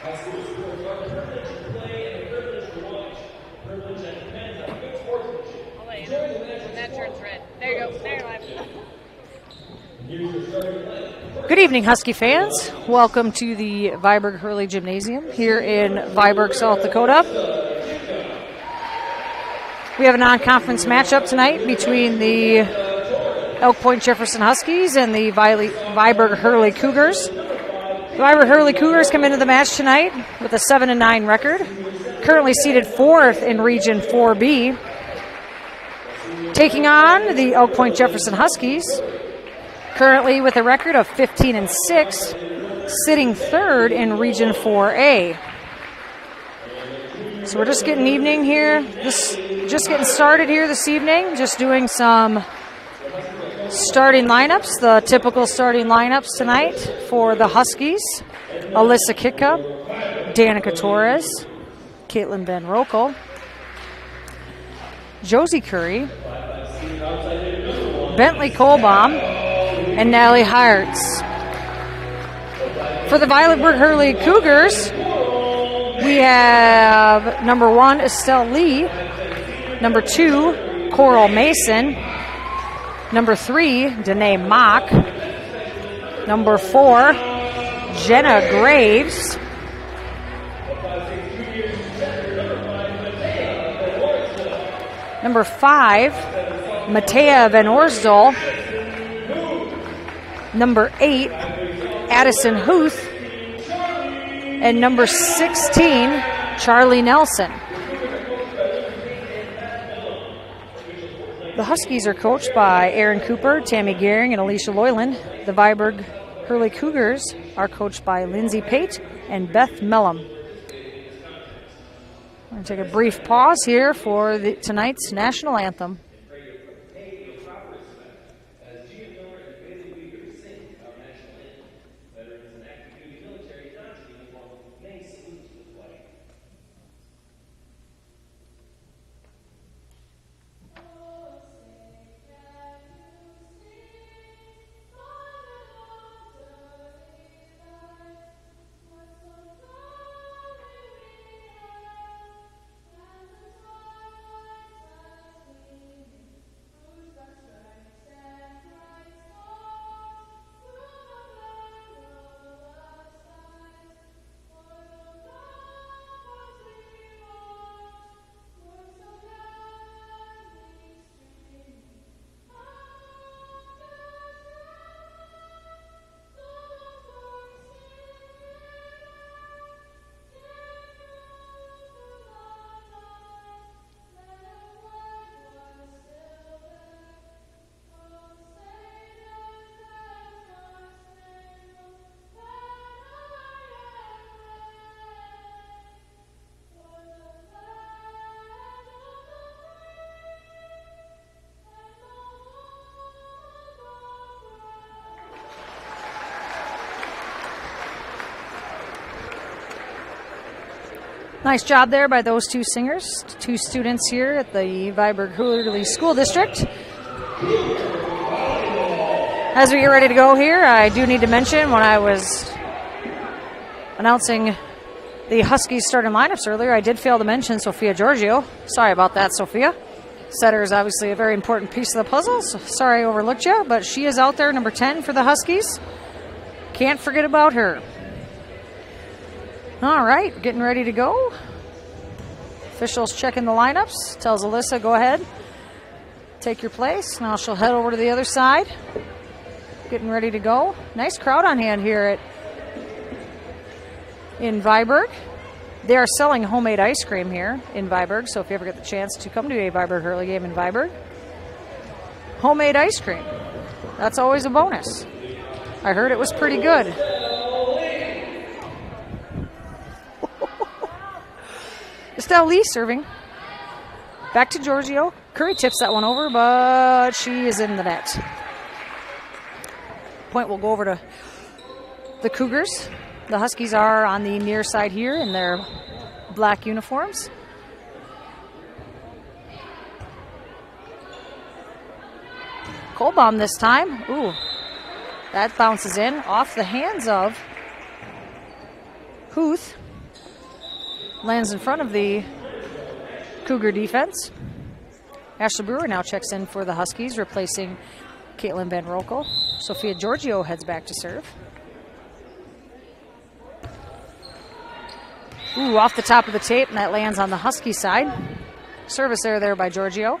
That turns red. There you go. There you go. Good evening, Husky fans. Welcome to the Viborg-Hurley Gymnasium here in Viborg, South Dakota. We have a non-conference matchup tonight between the Point-Jefferson Huskies and the Viborg-Hurley Cougars. The Viborg-Hurley Cougars come into the match tonight with a 7-9 record, currently seated 4th in Region 4B, taking on the Point-Jefferson Huskies, currently with a record of 15-6, sitting 3rd in Region 4A. So we're just getting evening here. Just getting started here this evening. Just doing some starting lineups, the typical starting lineups tonight for the Huskies. Alyssa Kitka, Danica Torres, Caitlin Van Rokel, Josie Curry, Bentley Kohlbaum, and Natalie Hearts. For the Viborg-Hurley Cougars, we have number 1, Estelle Lee, number 2, Coral Mason, number 3, Danae Mock, number 4, Jenna Graves, number 5, Matea Van Orsdal, number 8, Addison Huth, and number 16, Charlie Nelson. The Huskies are coached by Aaron Cooper, Tammy Gehring, and Alicia Loyland. The Viborg-Hurley Cougars are coached by Lindsay Pate and Beth Mellum. I'm going to take a brief pause here for tonight's national anthem. Nice job there by those two singers, two students here at the Viborg-Hurley School District. As we get ready to go here, I do need to mention when I was announcing the Huskies starting lineups earlier, I did fail to mention Sophia Giorgio. Sorry about that, Sophia. Setter is obviously a very important piece of the puzzle, so sorry I overlooked you, but she is out there, number 10 for the Huskies. Can't forget about her. All right, getting ready to go. Officials checking the lineups. Tells Alyssa, go ahead. Take your place. Now she'll head over to the other side. Getting ready to go. Nice crowd on hand here in Viborg. They are selling homemade ice cream here in Viborg, so if you ever get the chance to come to a Viborg-Hurley game in Viborg, homemade ice cream. That's always a bonus. I heard it was pretty good. Estelle Lee serving. Back to Giorgio. Curry tips that one over, but she is in the net. Point will go over to the Cougars. The Huskies are on the near side here in their black uniforms. Kohlbaum this time. Ooh, that bounces in off the hands of Huth. lands in front of the Cougar defense. Ashley Brewer now checks in for the Huskies, replacing Caitlin Van Rokel. Sophia Giorgio heads back to serve. Ooh, off the top of the tape, and that lands on the Husky side. Service error there by Giorgio.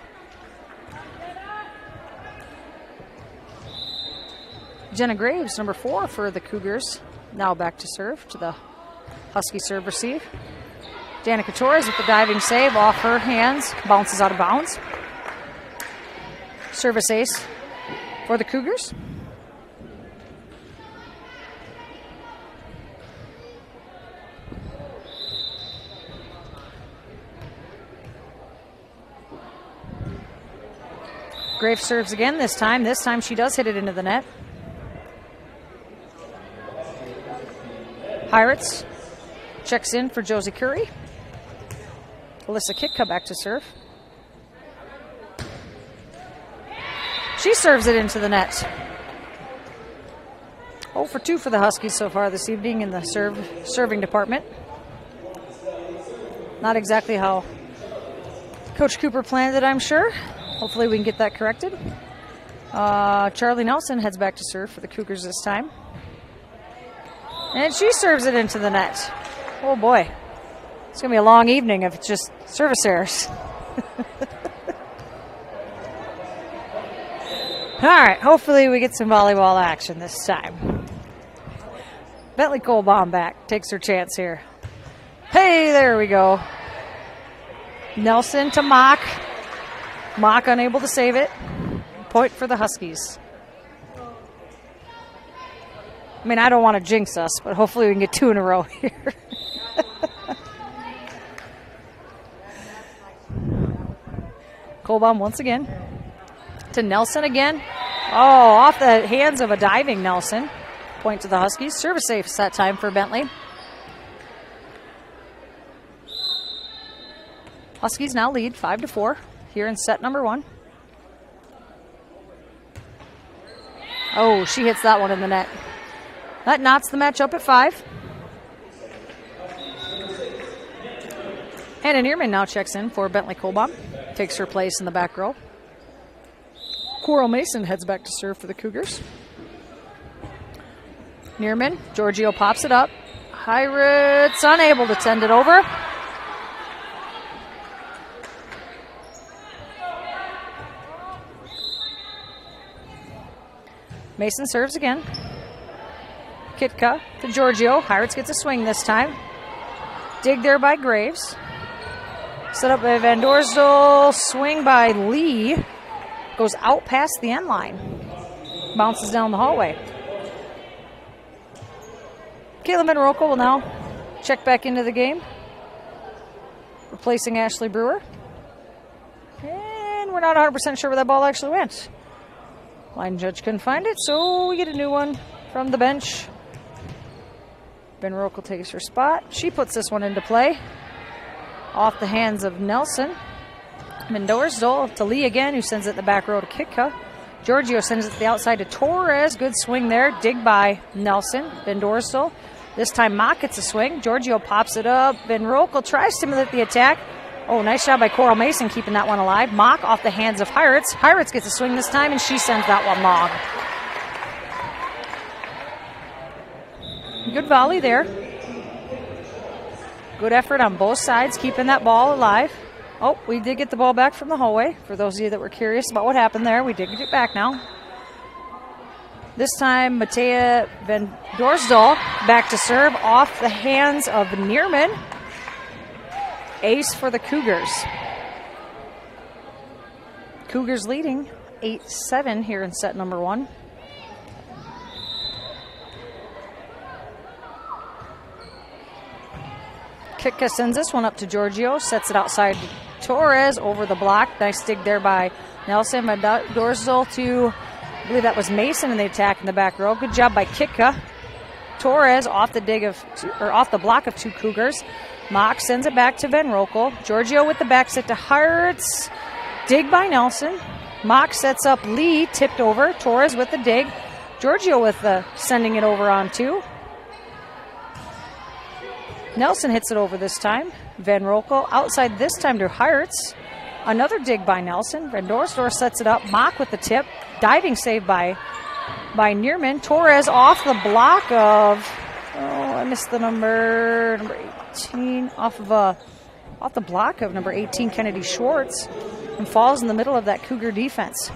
Jenna Graves, number 4 for the Cougars, now back to serve to the Husky serve receive. Danica Torres with the diving save off her hands, bounces out of bounds. Service ace for the Cougars. Graves serves again this time. This time she does hit it into the net. Pirates checks in for Josie Curry. Alyssa Kitka back to serve. She serves it into the net. 0 for 2 for the Huskies so far this evening in the serving department. Not exactly how Coach Cooper planned it, I'm sure. Hopefully we can get that corrected. Charlie Nelson heads back to serve for the Cougars this time. And she serves it into the net. Oh boy. It's going to be a long evening if it's just service errors. All right, hopefully we get some volleyball action this time. Bentley Kohlbaum back, takes her chance here. Hey, there we go. Nelson to Mock. Mock unable to save it. Point for the Huskies. I mean, I don't want to jinx us, but hopefully we can get 2 in a row here. Kohlbaum once again. To Nelson again. Oh, off the hands of a diving Nelson. Point to the Huskies. Service safe that time for Bentley. Huskies now lead 5-4 here in set number 1. Oh, she hits that one in the net. That knots the match up at 5. Hannah Neerman now checks in for Bentley Kohlbaum. Takes her place in the back row. Coral Mason heads back to serve for the Cougars. Neerman, Giorgio pops it up. Pirates unable to send it over. Mason serves again. Kitka to Giorgio. Pirates gets a swing this time. Dig there by Graves. Set up by Van Dorsdal. Swing by Lee. Goes out past the end line. Bounces down the hallway. Caitlin Van Rokel will now check back into the game. Replacing Ashley Brewer. And we're not 100% sure where that ball actually went. Line judge couldn't find it, so we get a new one from the bench. Van Rokel takes her spot. She puts this one into play. Off the hands of Nelson. Mendorsdal to Lee again, who sends it in the back row to Kitka. Giorgio sends it to the outside to Torres. Good swing there. Dig by Nelson. Mendorsdal. This time Mock gets a swing. Giorgio pops it up. Van Rokel tries to stimulate the attack. Oh, nice job by Coral Mason keeping that one alive. Mock off the hands of Pirates. Pirates gets a swing this time, and she sends that one long. Good volley there. Good effort on both sides, keeping that ball alive. Oh, we did get the ball back from the hallway. For those of you that were curious about what happened there, we did get it back now. This time, Matea Van Dorsdal back to serve off the hands of Neerman. Ace for the Cougars. Cougars leading 8-7 here in set number 1. Kitka sends this one up to Giorgio, sets it outside to Torres over the block. Nice dig there by Nelson. Dorsdal to, I believe that was Mason in the attack in the back row. Good job by Kitka. Torres off the block of 2 Cougars. Mock sends it back to Van Rokel. Giorgio with the back set to Hartz. Dig by Nelson. Mock sets up Lee, tipped over. Torres with the dig. Giorgio with the sending it over on 2. Nelson hits it over this time. Van Rokel outside this time to Heirts. Another dig by Nelson. Van Dorsdorf sets it up. Mock with the tip. Diving save by Neerman. Torres off the block of, I missed the number 18, off the block of number 18, Kennedy Schwartz, and falls in the middle of that Cougar defense.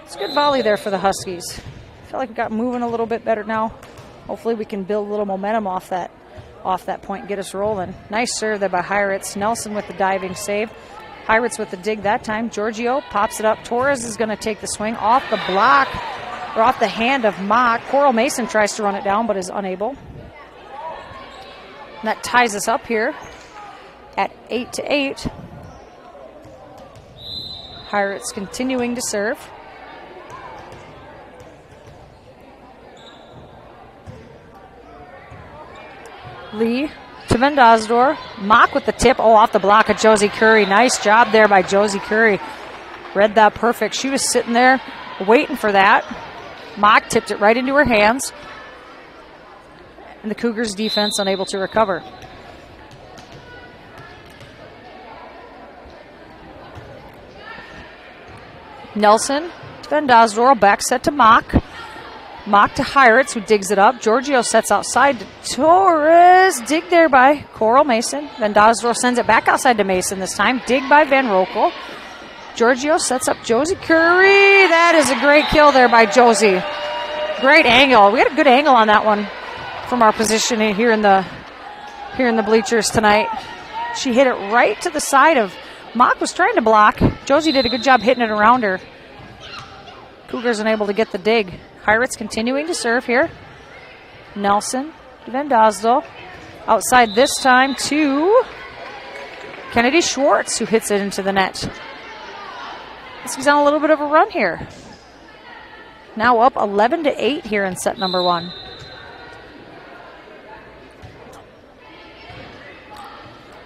It's a good volley there for the Huskies. I feel like we got moving a little bit better now. Hopefully we can build a little momentum off that point and get us rolling. Nice serve there by Heirts. Nelson with the diving save. Heirts with the dig that time. Giorgio pops it up. Torres is going to take the swing off the block, or off the hand of Mock. Coral Mason tries to run it down but is unable. And that ties us up here at 8-8. Heirts continuing to serve. Lee to Van Dorsdorf. Mock with the tip. Oh, off the block of Josie Curry. Nice job there by Josie Curry. Read that perfect. She was sitting there waiting for that. Mock tipped it right into her hands. And the Cougars defense unable to recover. Nelson to Van Dorsdorf. Back set to Mock. Mock to Heirts, who digs it up. Giorgio sets outside to Torres. Dig there by Coral Mason. Van Dorsdorf sends it back outside to Mason this time. Dig by Van Rokel. Giorgio sets up Josie Curry. That is a great kill there by Josie. Great angle. We had a good angle on that one from our position here in the bleachers tonight. She hit it right to the side of Mock was trying to block. Josie did a good job hitting it around her. Cougars unable to get the dig. Pirates continuing to serve here. Nelson to Van Dorsdorf. Outside this time to Kennedy Schwartz, who hits it into the net. This is on a little bit of a run here. Now up 11-8 here in set number 1.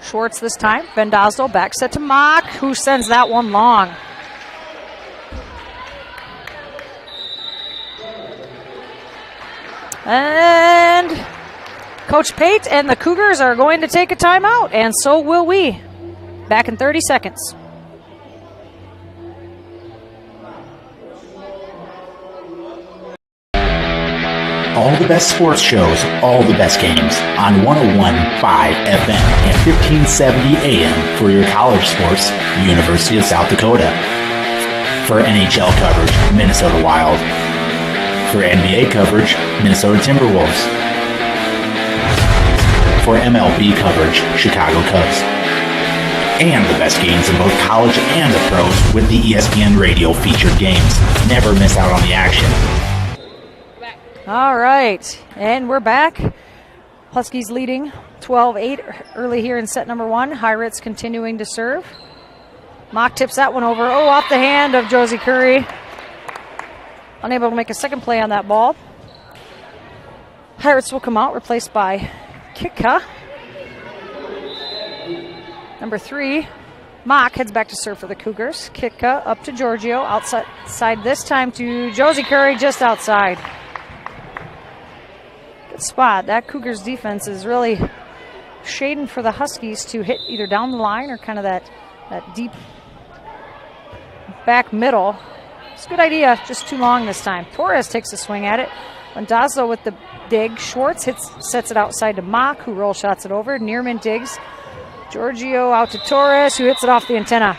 Schwartz this time. Van Dorsdorf back set to Mock, who sends that one long. And Coach Pate and the Cougars are going to take a timeout, and so will we. Back in 30 seconds. All the best sports shows, all the best games on 101.5 FM and 1570 AM for your college sports, University of South Dakota. For NHL coverage, Minnesota Wild. For NBA coverage, Minnesota Timberwolves. For MLB coverage, Chicago Cubs. And the best games in both college and the pros with the ESPN Radio featured games. Never miss out on the action. All right, and we're back. Huskies leading 12-8 early here in set number 1. Pirates continuing to serve. Mock tips that one over. Oh, off the hand of Josie Curry. Unable to make a second play on that ball. Pirates will come out, replaced by Kika. Number 3, Mock heads back to serve for the Cougars. Kika up to Giorgio, outside this time to Josie Curry, just outside. Good spot. That Cougars defense is really shading for the Huskies to hit either down the line or kind of that deep back middle. It's a good idea, just too long this time. Torres takes a swing at it. Vandazzo with the dig. Schwartz sets it outside to Mock, who roll shots it over. Neerman digs. Giorgio out to Torres, who hits it off the antenna.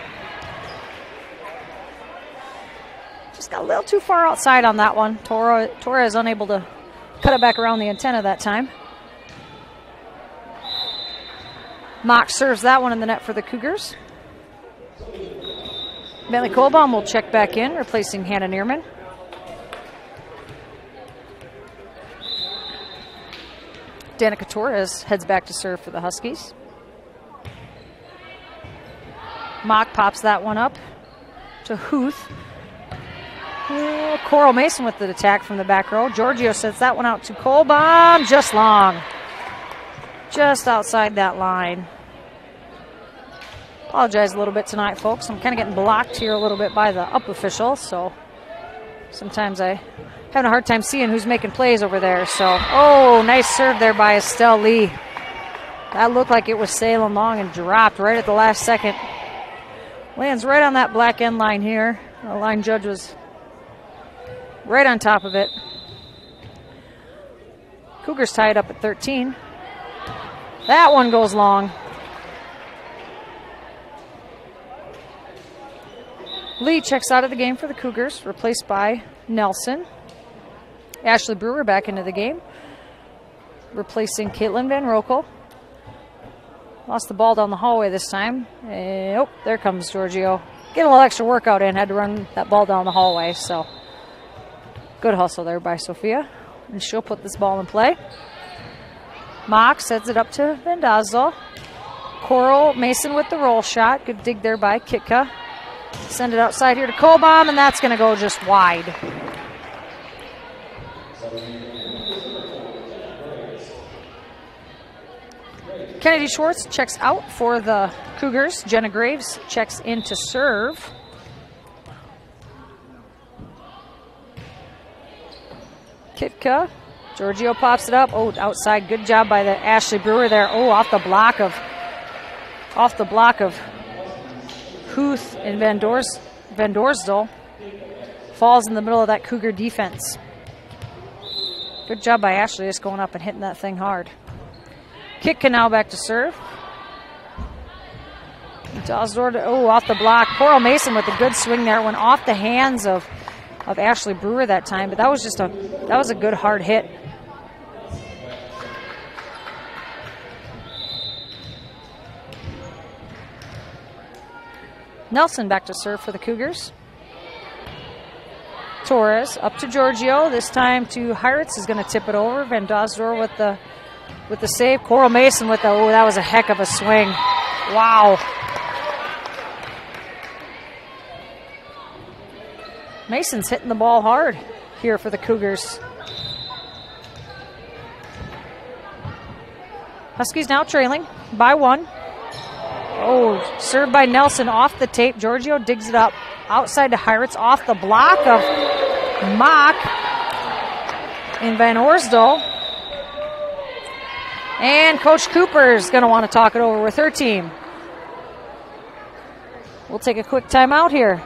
Just got a little too far outside on that one. Torres unable to cut it back around the antenna that time. Mock serves that one in the net for the Cougars. Bentley Kohlbaum will check back in, replacing Hannah Neerman. Danica Torres heads back to serve for the Huskies. Mock pops that one up to Huth. Coral Mason with the attack from the back row. Giorgio sets that one out to Kohlbaum, just long. Just outside that line. Apologize a little bit tonight, folks. I'm kind of getting blocked here a little bit by the up official, so sometimes I having a hard time seeing who's making plays over there. So, oh, nice serve there by Estelle Lee. That looked like it was sailing long and dropped right at the last second. Lands right on that black end line here. The line judge was right on top of it. Cougars tied up at 13. That one goes long. Lee checks out of the game for the Cougars, replaced by Nelson. Ashley Brewer back into the game, replacing Caitlin Van Rokel. Lost the ball down the hallway this time. Oh, there comes Giorgio. Getting a little extra workout in, had to run that ball down the hallway, so good hustle there by Sophia. And she'll put this ball in play. Mock sets it up to Van Dosdal. Coral Mason with the roll shot. Good dig there by Kitka. Send it outside here to Kolbaum, and that's going to go just wide. Kennedy Schwartz checks out for the Cougars. Jenna Graves checks in to serve. Kitka. Giorgio pops it up. Oh, outside. Good job by the Ashley Brewer there. Oh, off the block of Huth and Van Dorsdal. Falls in the middle of that Cougar defense. Good job by Ashley just going up and hitting that thing hard. Kitka now back to serve. Oh, off the block. Coral Mason with a good swing there. It went off the hands of Ashley Brewer that time, but that was a good hard hit. Nelson back to serve for the Cougars. Torres up to Giorgio. This time to Heiritz is going to tip it over. Van Dosdor with the save. Coral Mason with oh, that was a heck of a swing. Wow. Mason's hitting the ball hard here for the Cougars. Huskies now trailing by 1. Oh, served by Nelson off the tape. Giorgio digs it up outside to Heiritz off the block of Mock and Van Orsdal. And Coach Cooper's going to want to talk it over with her team. We'll take a quick timeout here.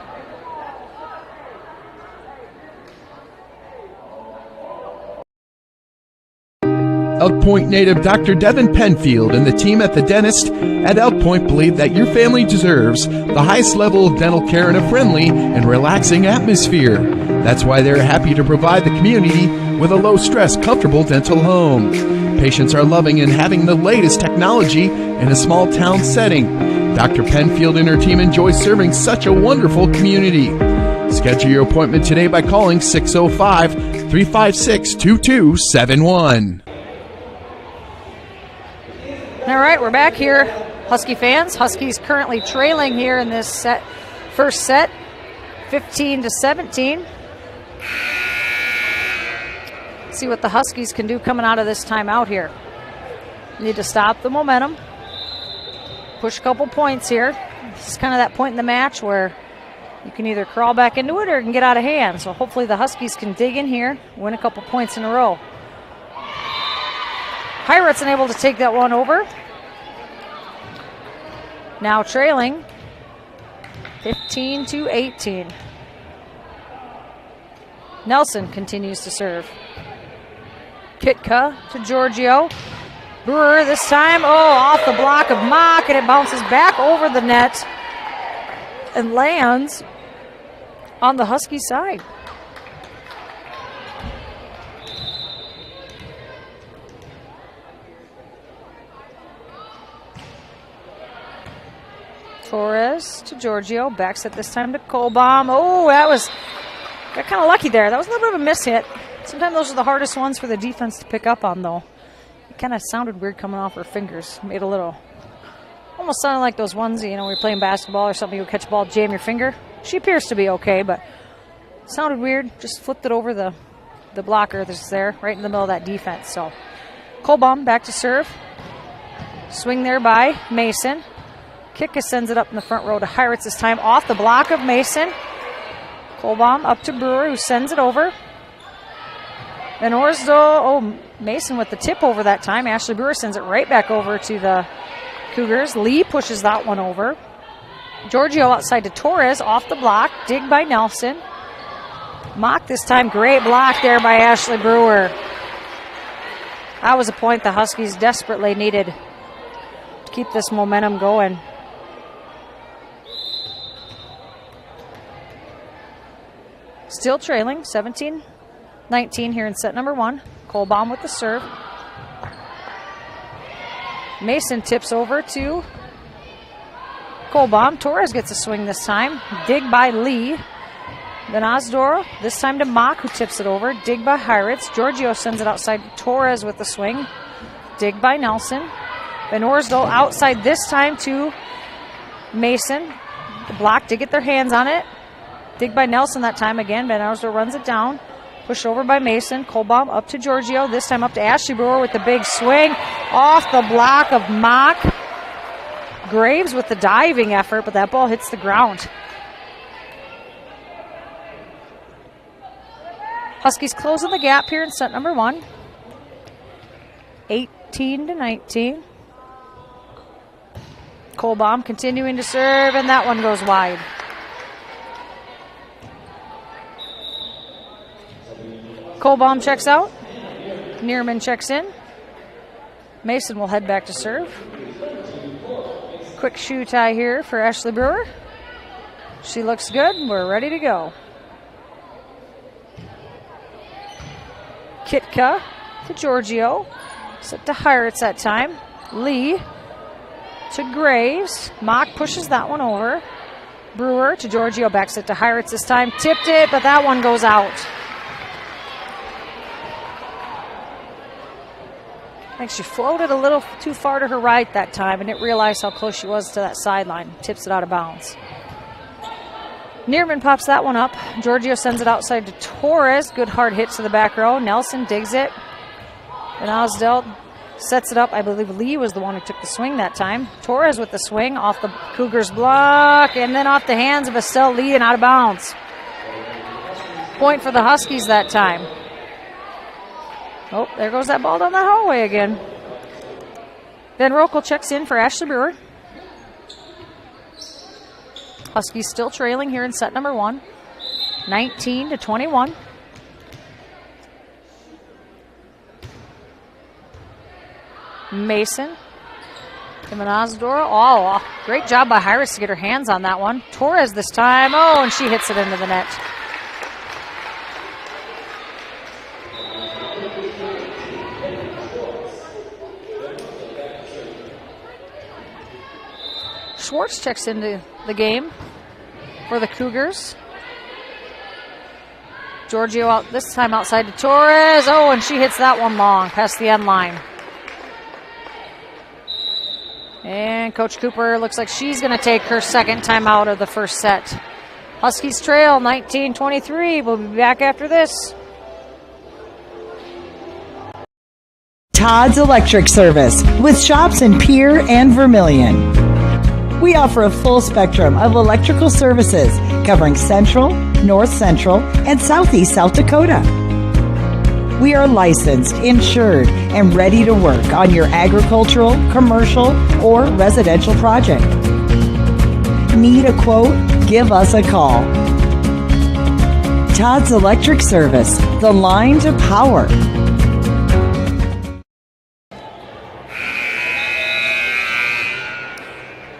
Elk Point native Dr. Devin Penfield and the team at the dentist at Elk Point believe that your family deserves the highest level of dental care in a friendly and relaxing atmosphere. That's why they're happy to provide the community with a low-stress, comfortable dental home. Patients are loving and having the latest technology in a small-town setting. Dr. Penfield and her team enjoy serving such a wonderful community. Schedule your appointment today by calling 605-356-2271. All right, we're back here, Husky fans. Huskies currently trailing here in this first set, 15-17. See what the Huskies can do coming out of this timeout here. Need to stop the momentum, push a couple points here. This is kind of that point in the match where you can either crawl back into it or it can get out of hand. So hopefully the Huskies can dig in here, win a couple points in a row. Pirates unable to take that one over. Now trailing 15-18. Nelson continues to serve. Kitka to Giorgio. Brewer this time, off the block of Mock, and it bounces back over the net and lands on the Husky side. Torres to Giorgio, backs it this time to Kolbaum. Oh, got kind of lucky there. That was a little bit of a miss hit. Sometimes those are the hardest ones for the defense to pick up on, though. It kind of sounded weird coming off her fingers. Made a little, almost sounded like those ones, when you're playing basketball or something, you catch a ball, jam your finger. She appears to be okay, but sounded weird. Just flipped it over the blocker that's there, right in the middle of that defense. So Kolbaum back to serve. Swing there by Mason. Kicka sends it up in the front row to Heiritz this time, off the block of Mason. Kolbaum up to Brewer, who sends it over. Van Orsdal, Mason with the tip over that time. Ashley Brewer sends it right back over to the Cougars. Lee pushes that one over. Giorgio outside to Torres, off the block. Dig by Nelson. Mock this time. Great block there by Ashley Brewer. That was a point the Huskies desperately needed to keep this momentum going. Still trailing, 17-19 here in set number 1. Kohlbaum with the serve. Mason tips over to Kohlbaum. Torres gets a swing this time. Dig by Lee. Then Osdor, this time to Mock, who tips it over. Dig by Heiritz. Giorgio sends it outside to Torres with the swing. Dig by Nelson. Van Orsdal outside this time to Mason. The block to get their hands on it. Dig by Nelson that time again. Van Orsdal runs it down. Pushed over by Mason. Kohlbaum up to Giorgio. This time up to Ashley Brewer with the big swing. Off the block of Mock. Graves with the diving effort, but that ball hits the ground. Huskies closing the gap here in set number 1. 18-19. Kohlbaum continuing to serve, and that one goes wide. Kohlbaum checks out. Neerman checks in. Mason will head back to serve. Quick shoe tie here for Ashley Brewer. She looks good. We're ready to go. Kitka to Giorgio. Set to Heiritz that time. Lee to Graves. Mock pushes that one over. Brewer to Giorgio. Back set to Heiritz this time. Tipped it, but that one goes out. I think she floated a little too far to her right that time and didn't realize how close she was to that sideline. Tips it out of bounds. Neerman pops that one up. Giorgio sends it outside to Torres. Good hard hit to the back row. Nelson digs it. And Osdell sets it up. I believe Lee was the one who took the swing that time. Torres with the swing off the Cougars block and then off the hands of Estelle Lee and out of bounds. Point for the Huskies that time. Oh, there goes that ball down the hallway again. Van Rokel checks in for Ashley Brewer. Huskies still trailing here in set number 1. 19-21. Mason. Osdor. Oh, great job by Heiritz to get her hands on that one. Torres this time. Oh, and she hits it into the net. Schwartz checks into the game for the Cougars. Giorgio out this time outside to Torres. Oh, and she hits that one long past the end line. And Coach Cooper looks like she's going to take her second timeout of the first set. Huskies trail 19-23. We'll be back after this. Todd's Electric Service with shops in Pierre and Vermilion. We offer a full spectrum of electrical services covering Central, North Central, and Southeast South Dakota. We are licensed, insured, and ready to work on your agricultural, commercial, or residential project. Need a quote? Give us a call. Todd's Electric Service, the line to power.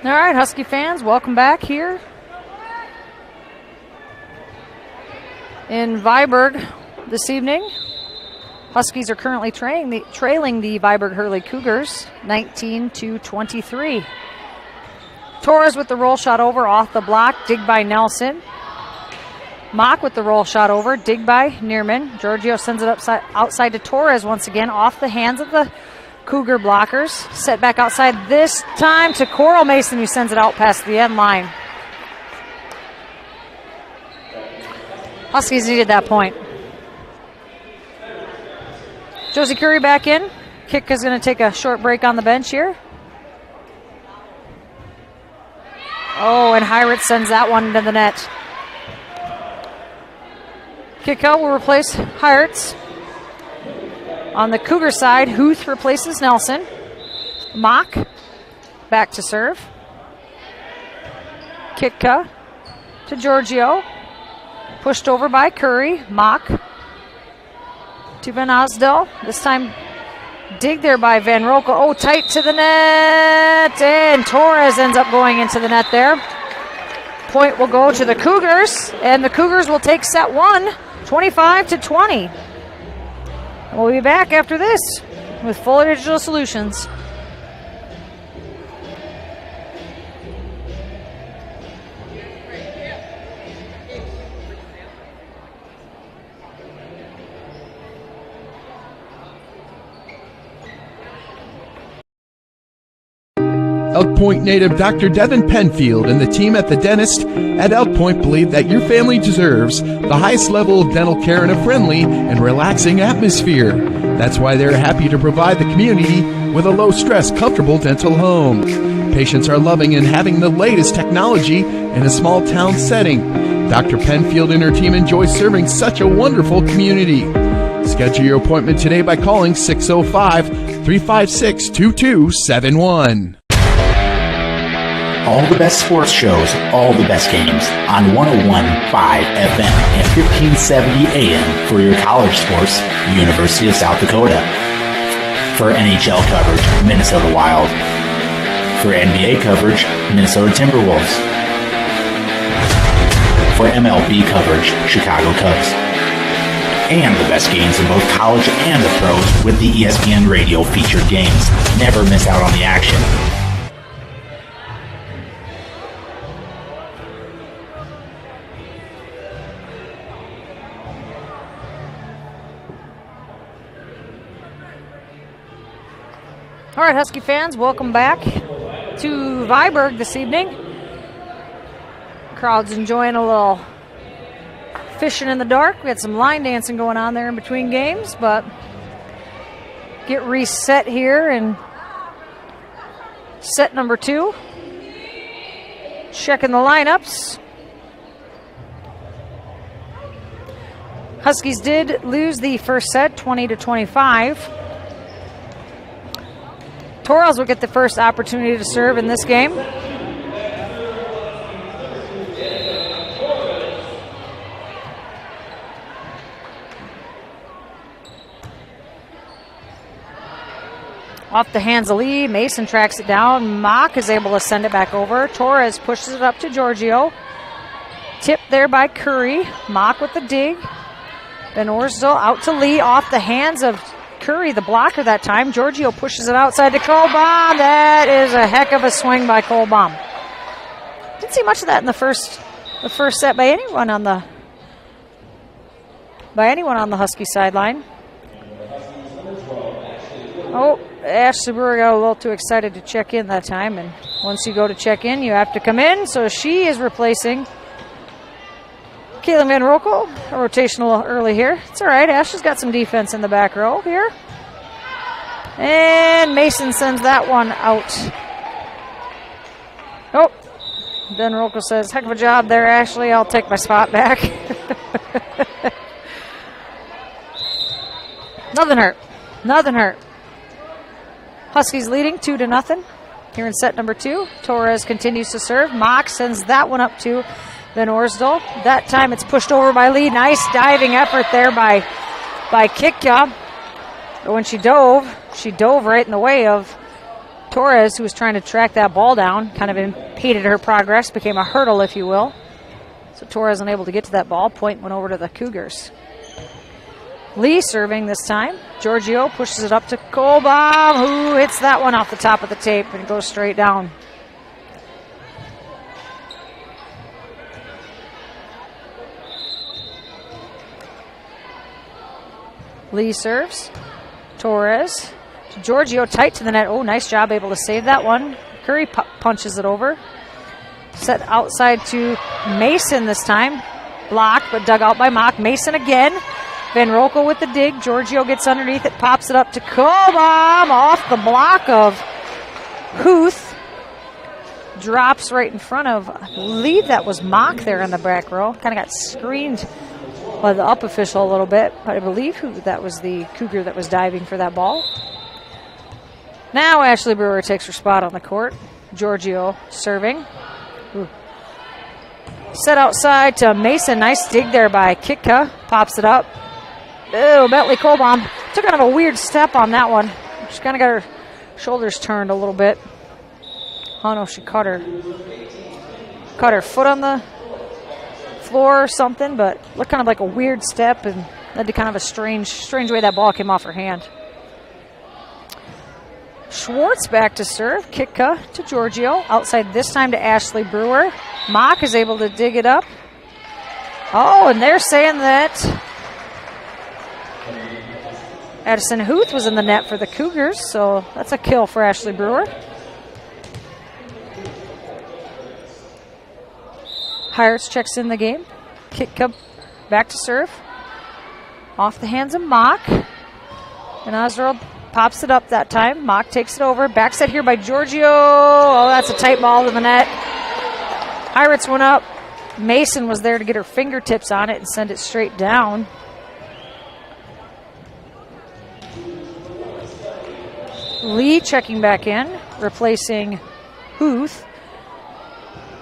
All right, Husky fans, welcome back here in Viborg this evening. Huskies are currently trailing the Viborg-Hurley Cougars 19-23. Torres with the roll shot over off the block, dig by Nelson. Mock with the roll shot over, dig by Neerman. Giorgio sends it outside to Torres once again off the hands of the Cougar blockers. Set back outside this time to Coral Mason, who sends it out past the end line. Huskies needed that point. Josie Curry back in. Kick is going to take a short break on the bench here. Oh, and Heiritz sends that one into the net. Kickout will replace Heiritz. On the Cougar side, Huth replaces Nelson. Mock back to serve. Kitka to Giorgio. Pushed over by Curry. Mock to Van Osdell. This time dig there by Van Rokel. Oh, tight to the net. And Torres ends up going into the net there. Point will go to the Cougars. And the Cougars will take set 1, 25-20. We'll be back after this with Fuller Digital Solutions. Elk Point native Dr. Devin Penfield and the team at the dentist at Elk Point believe that your family deserves the highest level of dental care in a friendly and relaxing atmosphere. That's why they're happy to provide the community with a low-stress, comfortable dental home. Patients are loving and having the latest technology in a small-town setting. Dr. Penfield and her team enjoy serving such a wonderful community. Schedule your appointment today by calling 605-356-2271. All the best sports shows, all the best games on 101.5 FM and 1570 AM for your college sports, University of South Dakota. For NHL coverage, Minnesota Wild. For NBA coverage, Minnesota Timberwolves. For MLB coverage, Chicago Cubs. And the best games in both college and the pros with the ESPN Radio featured games. Never miss out on the action. All right, Husky fans, welcome back to Viborg this evening. Crowd's enjoying a little fishing in the dark. We had some line dancing going on there in between games, but get reset here in set number 2. Checking the lineups. Huskies did lose the first set, 20-25. Torres will get the first opportunity to serve in this game. Off the hands of Lee, Mason tracks it down. Mock is able to send it back over. Torres pushes it up to Giorgio. Tipped there by Curry. Mock with the dig. Then Orsdell out to Lee, off the hands of Curry, the blocker that time. Giorgio pushes it outside to Kohlbaum. That is a heck of a swing by Kohlbaum. Didn't see much of that in the first set by anyone on the Husky sideline. Oh, Ashley Brewer got a little too excited to check in that time, and once you go to check in, you have to come in. So she is replacing Caitlin Van Rokel, a rotational early here. It's all right. Ashley's got some defense in the back row here. And Mason sends that one out. Oh, Van Rokel says, heck of a job there, Ashley. I'll take my spot back. Nothing hurt. Nothing hurt. Huskies leading 2-0 here in set number 2. Torres continues to serve. Mock sends that one up to Van Orsdal. That time it's pushed over by Lee. Nice diving effort there by Kitka. But when she dove right in the way of Torres, who was trying to track that ball down. Kind of impeded her progress. Became a hurdle, if you will. So Torres unable to get to that ball. Point went over to the Cougars. Lee serving this time. Giorgio pushes it up to Kohlbaum, who hits that one off the top of the tape and goes straight down. Lee serves. Torres to Giorgio, tight to the net. Oh, nice job, able to save that one. Curry punches it over. Set outside to Mason this time. Blocked, but dug out by Mock. Mason again. Van Rokel with the dig. Giorgio gets underneath it, pops it up to Kohlbaum off the block of Huth. Drops right in front of, I believe that was Mock there in the back row. Kind of got screened by the up official a little bit, but I believe that was the Cougar that was diving for that ball. Now Ashley Brewer takes her spot on the court. Giorgio serving. Ooh. Set outside to Mason. Nice dig there by Kitka. Pops it up. Oh, Bentley Kolbaum took kind of a weird step on that one. She kind of got her shoulders turned a little bit. I don't know if she caught her foot on the floor or something, but looked kind of like a weird step and led to kind of a strange way that ball came off her hand. Schwartz back to serve. Kitka to Giorgio. Outside this time to Ashley Brewer. Mock is able to dig it up. Oh, and they're saying that Addison Huth was in the net for the Cougars, so that's a kill for Ashley Brewer. Hires checks in the game. Kitka back to serve. Off the hands of Mock. And Oswald pops it up that time. Mock takes it over. Back set here by Giorgio. Oh, that's a tight ball to the net. Pirates went up. Mason was there to get her fingertips on it and send it straight down. Lee checking back in, replacing Huth.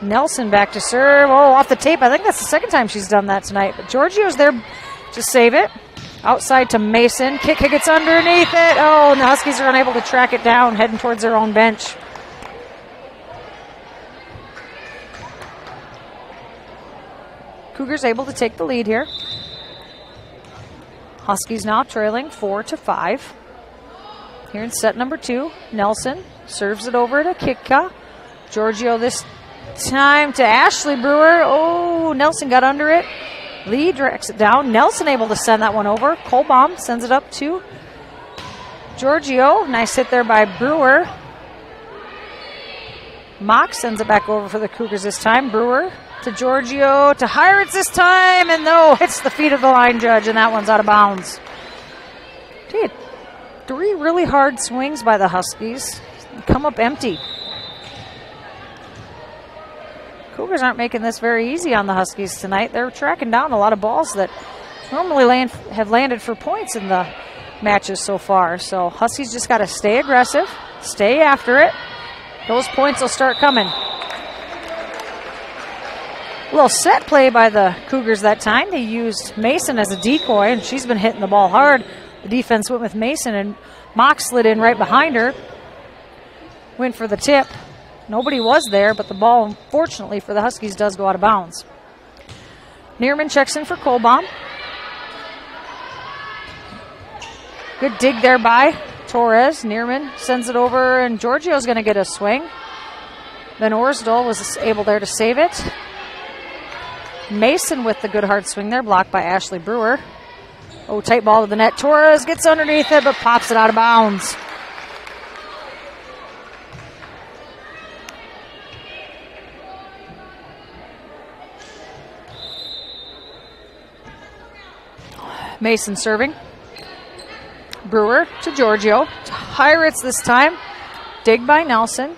Nelson back to serve. Oh, off the tape. I think that's the second time she's done that tonight. But Giorgio's there to save it. Outside to Mason. Kick gets underneath it. Oh, and the Huskies are unable to track it down, heading towards their own bench. Cougars able to take the lead here. Huskies now trailing 4-5. Here in set number 2, Nelson serves it over to Kitka. Giorgio this time to Ashley Brewer. Oh, Nelson got under it. Lee directs it down. Nelson able to send that one over. Kolbaum sends it up to Giorgio. Nice hit there by Brewer. Mock sends it back over for the Cougars this time. Brewer to Giorgio to Hiritz this time. And no, hits the feet of the line judge, and that one's out of bounds. Dude, 3 really hard swings by the Huskies. Come up empty. Cougars aren't making this very easy on the Huskies tonight. They're tracking down a lot of balls that normally have landed for points in the matches so far. So Huskies just got to stay aggressive, stay after it. Those points will start coming. A little set play by the Cougars that time. They used Mason as a decoy, and she's been hitting the ball hard. The defense went with Mason, and Mock slid in right behind her. Went for the tip. Nobody was there, but the ball, unfortunately for the Huskies, does go out of bounds. Neerman checks in for Kolbaum. Good dig there by Torres. Neerman sends it over, and Giorgio's going to get a swing. Then Orsdal was able there to save it. Mason with the good hard swing there, blocked by Ashley Brewer. Oh, tight ball to the net. Torres gets underneath it, but pops it out of bounds. Mason serving. Brewer to Giorgio. To Hiritz this time. Dig by Nelson.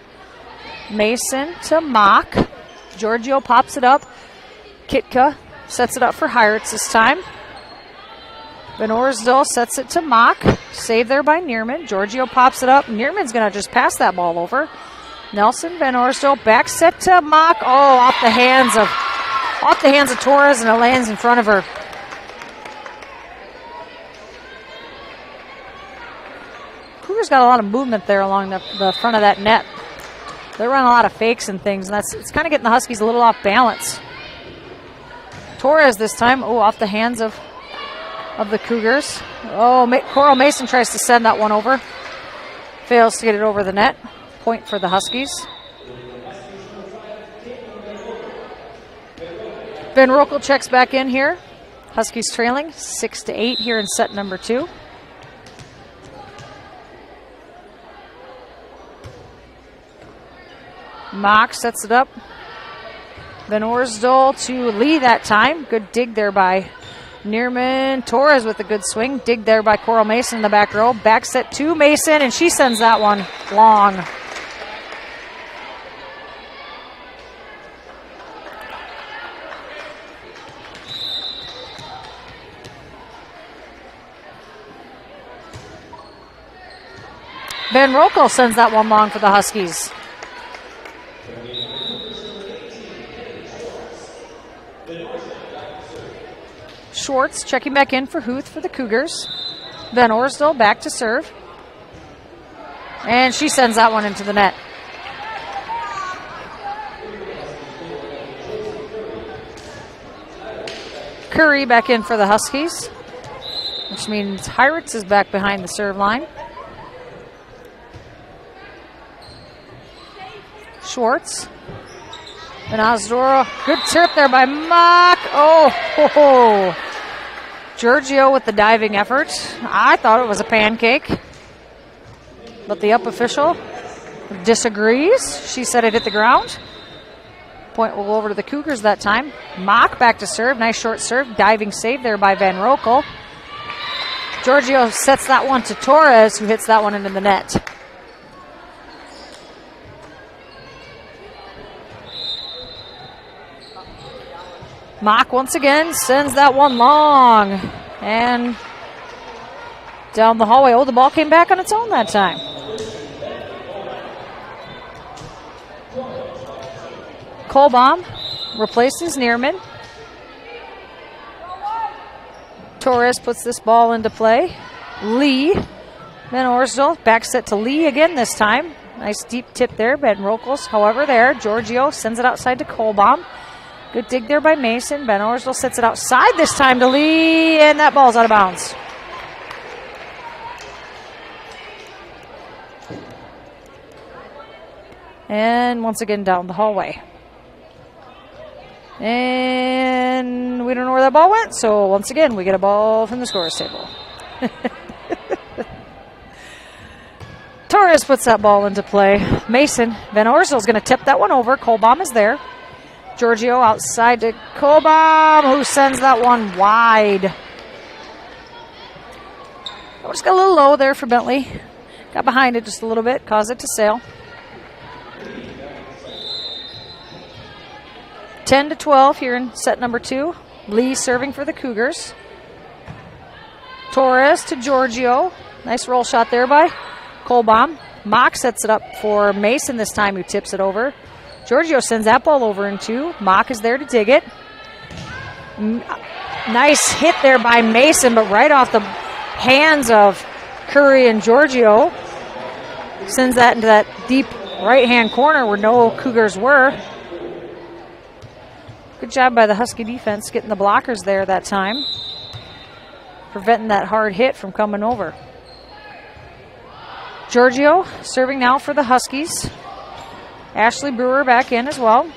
Mason to Mock. Giorgio pops it up. Kitka sets it up for Hiritz this time. Van Orsdal sets it to Mock. Save there by Neerman. Giorgio pops it up. Neerman's going to just pass that ball over. Nelson, Van Orsdal, back set to Mock. Oh, off the hands of Torres, and it lands in front of her. Cougars got a lot of movement there along the front of that net. They're running a lot of fakes and things, and it's kind of getting the Huskies a little off balance. Torres this time, off the hands of the Cougars. Coral Mason tries to send that one over. Fails to get it over the net. Point for the Huskies. Van Rokel checks back in here. Huskies trailing 6-8 here in set number 2. Mock sets it up. Van Orsdal to Lee that time. Good dig there by Neerman. Torres with a good swing. Dig there by Coral Mason in the back row. Back set to Mason, and she sends that one long. Van Rokel sends that one long for the Huskies. Schwartz checking back in for Huth for the Cougars. Van Orsdal back to serve. And she sends that one into the net. Curry back in for the Huskies, which means Heiritz is back behind the serve line. Schwartz. And Ozdora, good tip there by Mock. Oh, ho, ho. Giorgio with the diving effort. I thought it was a pancake, but the up official disagrees. She said it hit the ground. Point will go over to the Cougars that time. Mock back to serve. Nice short serve. Diving save there by Van Rokel. Giorgio sets that one to Torres, who hits that one into the net. Mock once again sends that one long. And down the hallway. Oh, the ball came back on its own that time. Kohlbaum replaces Neerman. Torres puts this ball into play. Lee. Van Orsdal back set to Lee again this time. Nice deep tip there. Van Rokel's, however, there. Giorgio sends it outside to Kohlbaum. Good dig there by Mason. Van Orsdal sets it outside this time to Lee, and that ball's out of bounds. And once again down the hallway. And we don't know where that ball went, so once again we get a ball from the scorer's table. Torres puts that ball into play. Mason, Van Orsdal's going to tip that one over. Kohlbaum is there. Giorgio outside to Kohlbaum, who sends that one wide. That just got a little low there for Bentley. Got behind it just a little bit, caused it to sail. 10-12 here in set number 2. Lee serving for the Cougars. Torres to Giorgio. Nice roll shot there by Kohlbaum. Mock sets it up for Mason this time, who tips it over. Giorgio sends that ball over in 2. Mock is there to dig it. Nice hit there by Mason, but right off the hands of Curry and Giorgio. Sends that into that deep right-hand corner where no Cougars were. Good job by the Husky defense getting the blockers there that time. Preventing that hard hit from coming over. Giorgio serving now for the Huskies. Ashley Brewer back in as well.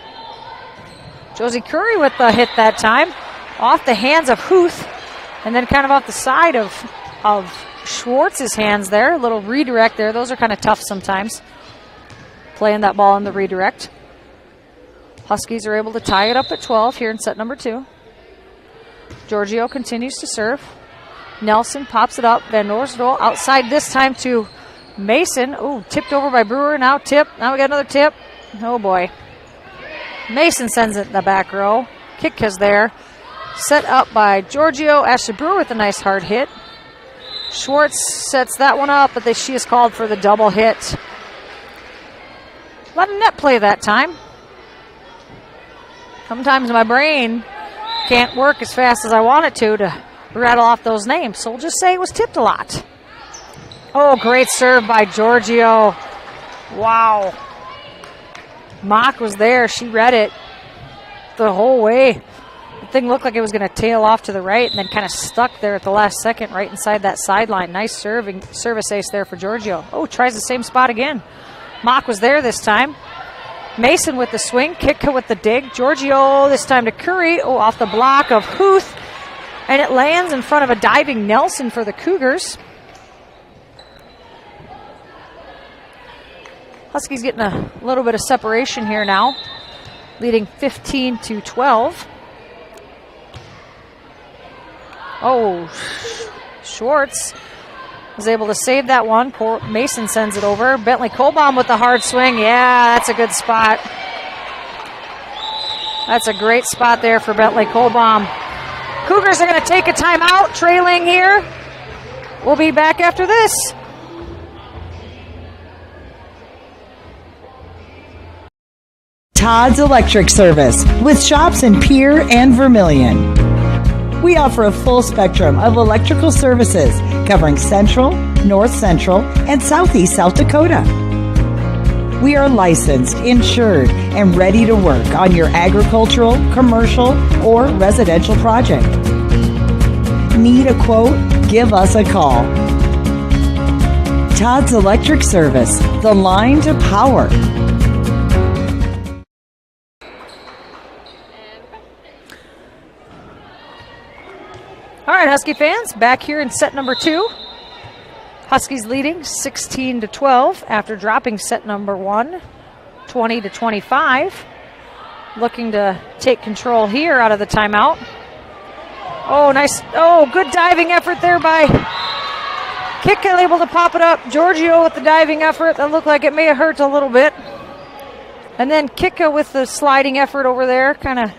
Josie Curry with the hit that time. Off the hands of Huth. And then kind of off the side of Schwartz's hands there. A little redirect there. Those are kind of tough sometimes. Playing that ball in the redirect. Huskies are able to tie it up at 12 here in set number 2. Giorgio continues to serve. Nelson pops it up. Van Orsdal outside this time to Mason. Oh, tipped over by Brewer. Now tip. Now we got another tip. Oh, boy. Mason sends it in the back row. Kick is there. Set up by Giorgio. Ashley Brewer with a nice hard hit. Schwartz sets that one up, but she is called for the double hit. A lot of net play that time. Sometimes my brain can't work as fast as I want it to rattle off those names. So we'll just say it was tipped a lot. Oh, great serve by Giorgio. Wow. Mock was there. She read it the whole way. The thing looked like it was going to tail off to the right and then kind of stuck there at the last second right inside that sideline. Nice service ace there for Giorgio. Oh, tries the same spot again. Mock was there this time. Mason with the swing, kick with the dig. Giorgio this time to Curry. Oh, off the block of Huth. And it lands in front of a diving Nelson for the Cougars. Huskies getting a little bit of separation here now, leading 15-12. Oh, Schwartz was able to save that one. Mason sends it over. Bentley Kohlbaum with the hard swing. Yeah, that's a good spot. That's a great spot there for Bentley Kohlbaum. Cougars are going to take a timeout, trailing here. We'll be back after this. Todd's Electric Service with shops in Pierre and Vermilion. We offer a full spectrum of electrical services covering Central, North Central, and Southeast South Dakota. We are licensed, insured, and ready to work on your agricultural, commercial, or residential project. Need a quote? Give us a call. Todd's Electric Service, the line to power. All right, Husky fans, back here in set number 2. Huskies leading 16-12 after dropping set number 1, 20-25. Looking to take control here out of the timeout. Oh, nice. Oh, good diving effort there by Kika, able to pop it up. Giorgio with the diving effort. That looked like it may have hurt a little bit. And then Kika with the sliding effort over there, kind of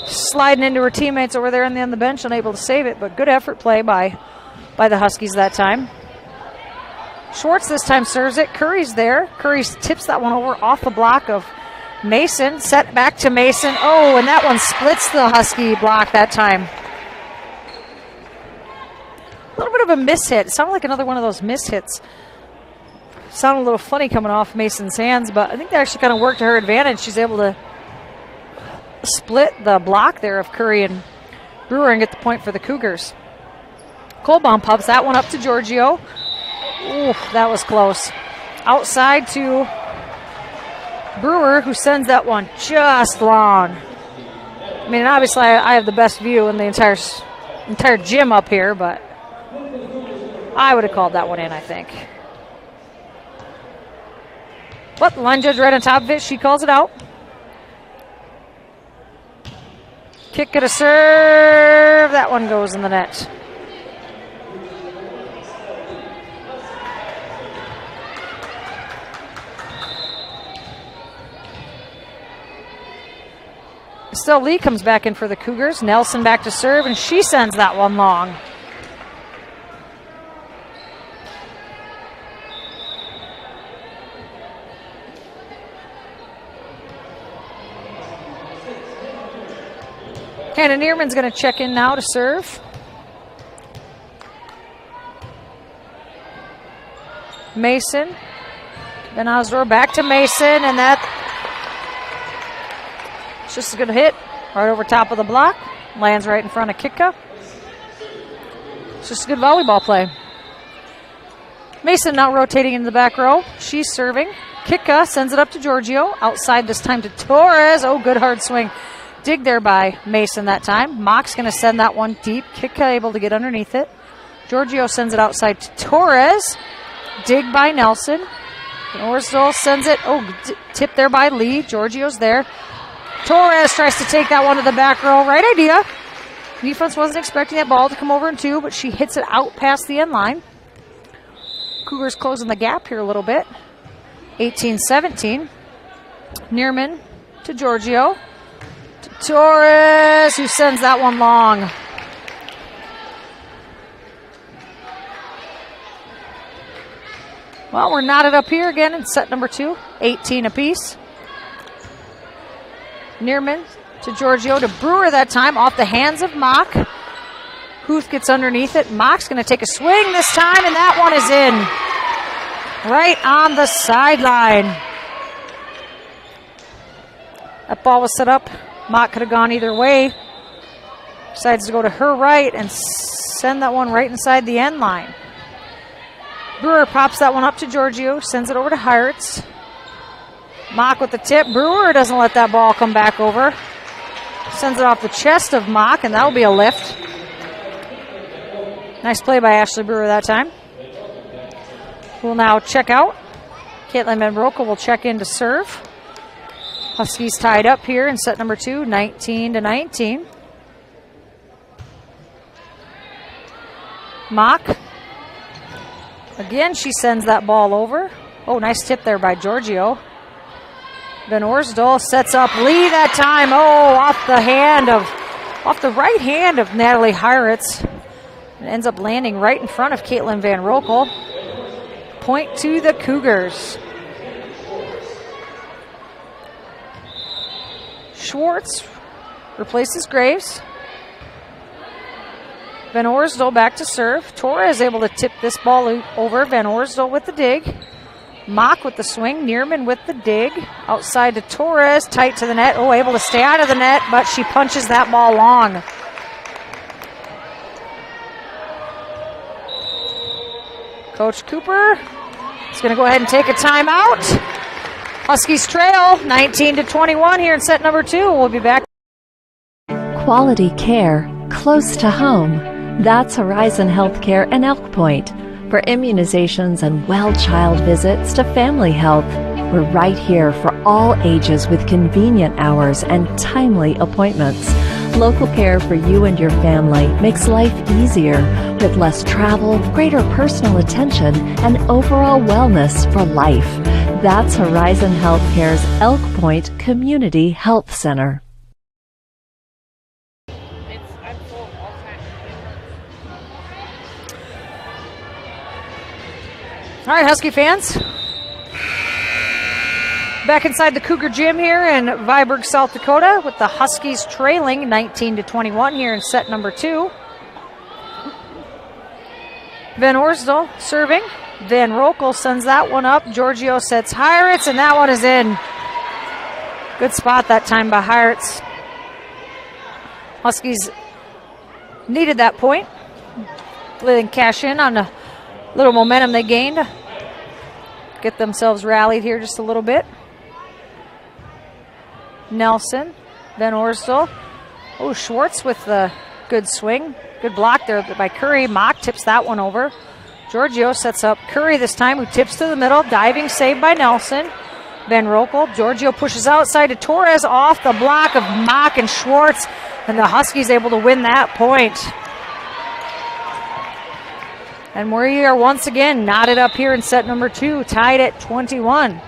sliding into her teammates over there on the bench, unable to save it, but good effort play by the Huskies that time. Schwartz this time serves it. Curry's there. Curry tips that one over off the block of Mason. Set back to Mason. Oh, and that one splits the Husky block that time. A little bit of a miss hit. It sounded like another one of those miss hits. Sounded a little funny coming off Mason's hands, but I think that actually kind of worked to her advantage. She's able to split the block there of Curry and Brewer and get the point for the Cougars. Colbaum pops that one up to Giorgio. Ooh, that was close. Outside to Brewer, who sends that one just long. I mean, obviously I have the best view in the entire gym up here, but I would have called that one in, I think. But the line judge right on top of it, she calls it out. Kick it a serve. That one goes in the net. Still, Lee comes back in for the Cougars. Nelson back to serve, and she sends that one long. Hannah Neerman's going to check in now to serve. Mason. Then Osdor back to Mason, and that it's just a good hit right over top of the block. Lands right in front of Kika. It's just a good volleyball play. Mason now rotating into the back row. She's serving. Kika sends it up to Giorgio. Outside this time to Torres. Oh, good hard swing. Dig there by Mason that time. Mock's going to send that one deep. Kika able to get underneath it. Giorgio sends it outside to Torres. Dig by Nelson. Orsdal sends it. Oh, tip there by Lee. Giorgio's there. Torres tries to take that one to the back row. Right idea. Defense wasn't expecting that ball to come over in 2, but she hits it out past the end line. Cougars closing the gap here a little bit. 18-17. Neerman to Giorgio. To Torres, who sends that one long. Well, we're knotted up here again in set number 2. 18 apiece. Neerman to Giorgio to Brewer that time off the hands of Mock. Huth gets underneath it. Mock's going to take a swing this time, and that one is in. Right on the sideline. That ball was set up. Mock could have gone either way. Decides to go to her right and send that one right inside the end line. Brewer pops that one up to Giorgio, sends it over to Heiritz. Mock with the tip. Brewer doesn't let that ball come back over. Sends it off the chest of Mock, and that'll be a lift. Nice play by Ashley Brewer that time. We'll now check out. Caitlin Manbroka will check in to serve. Huskies tied up here in set number 2, 19-19. Mock. Again, she sends that ball over. Oh, nice tip there by Giorgio. Van Orsdal sets up Lee that time. Oh, off the right hand of Natalie Heiritz. It ends up landing right in front of Caitlin Van Roekel. Point to the Cougars. Schwartz replaces Graves. Van Orsdal back to serve. Torres able to tip this ball over. Van Orsdal with the dig. Mock with the swing. Neerman with the dig. Outside to Torres. Tight to the net. Oh, able to stay out of the net, but she punches that ball long. Coach Cooper is going to go ahead and take a timeout. Huskies trail 19-21 here in set number 2. We'll be back. Quality care close to home. That's Horizon Healthcare and Elk Point. For immunizations and well-child visits to family health, we're right here for all ages with convenient hours and timely appointments. Local care for you and your family makes life easier with less travel, greater personal attention, and overall wellness for life. That's Horizon Healthcare's Elk Point Community Health Center. All right, Husky fans. Back inside the Cougar Gym here in Viborg, South Dakota, with the Huskies trailing 19-21 here in set number 2. Van Orsdal serving. Van Rokel sends that one up. Giorgio sets Heiritz, and that one is in. Good spot that time by Heiritz. Huskies needed that point. They can cash in on the little momentum they gained. Get themselves rallied here just a little bit. Nelson, Van Orsdal. Oh, Schwartz with the good swing. Good block there by Curry. Mock tips that one over. Giorgio sets up Curry this time, who tips to the middle. Diving save by Nelson. Van Rokel. Giorgio pushes outside to Torres off the block of Mock and Schwartz. And the Huskies able to win that point. And we are once again knotted up here in set number 2, tied at 21.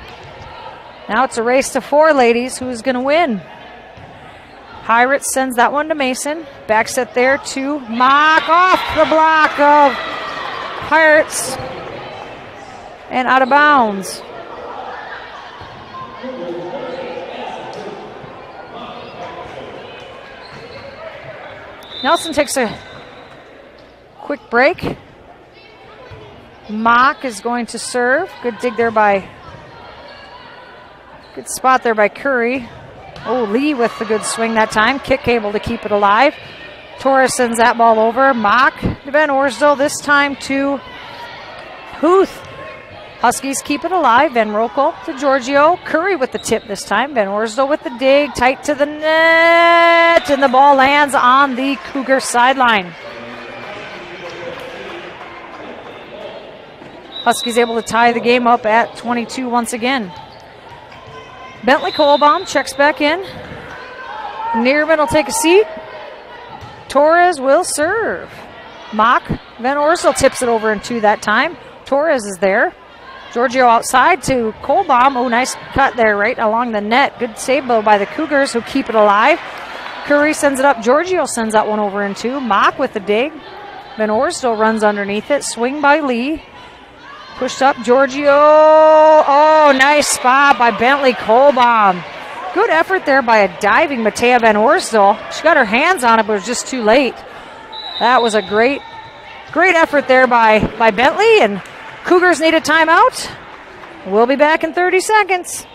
Now it's a race to 4, ladies. Who's going to win? Heiritz sends that one to Mason. Back set there to Mock, off the block of Heiritz and out of bounds. Nelson takes a quick break. Mock is going to serve. Good dig there by, good spot there by Curry. Oh, Lee with the good swing that time. Kick able to keep it alive. Torres sends that ball over. Mock to Van Orsdal, this time to Huth. Huskies keep it alive. Van Rokel to Giorgio. Curry with the tip this time. Van Orsdal with the dig. Tight to the net. And the ball lands on the Cougar sideline. Huskies able to tie the game up at 22 once again. Bentley Kohlbaum checks back in. Neerman will take a seat. Torres will serve. Mock. Van Orsdal tips it over in 2 that time. Torres is there. Giorgio outside to Kohlbaum. Oh, nice cut there right along the net. Good save by the Cougars, who keep it alive. Curry sends it up. Giorgio sends that one over in 2. Mock with the dig. Van Orsdal runs underneath it. Swing by Lee. Pushed up, Giorgio. Oh, nice spot by Bentley Kohlbaum. Good effort there by a diving Matea Van Orsdal. She got her hands on it, but it was just too late. That was a great effort there by Bentley, and Cougars need a timeout. We'll be back in 30 seconds.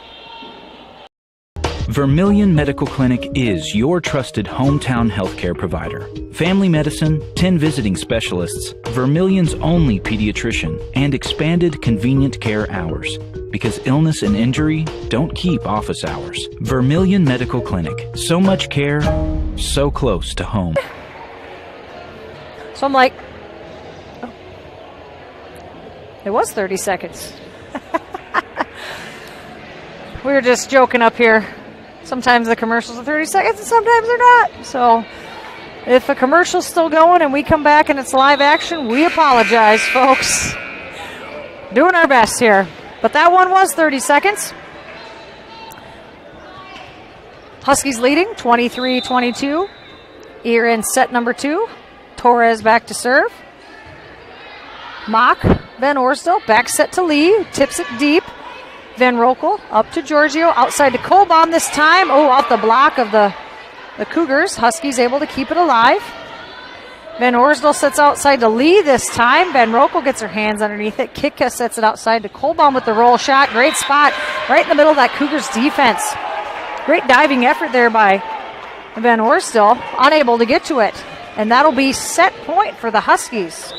Vermilion Medical Clinic is your trusted hometown healthcare provider. Family medicine, 10 visiting specialists, Vermilion's only pediatrician, and expanded convenient care hours. Because illness and injury don't keep office hours. Vermilion Medical Clinic. So much care, so close to home. So I'm like, oh, it was 30 seconds. We were just joking up here. Sometimes the commercials are 30 seconds and sometimes they're not. So if a commercial's still going and we come back and it's live action, we apologize, folks. Doing our best here. But that one was 30 seconds. Huskies leading 23-22. Here in set number 2. Torres back to serve. Mock, Van Orsdal, back set to Lee, tips it deep. Van Rokel up to Giorgio, outside to Kolbaum this time. Oh, off the block of the Cougars. Huskies able to keep it alive. Van Orsdal sets outside to Lee this time. Van Rokel gets her hands underneath it. Kitka sets it outside to Kolbaum with the roll shot. Great spot right in the middle of that Cougars defense. Great diving effort there by Van Orsdal. Unable to get to it. And that'll be set point for the Huskies.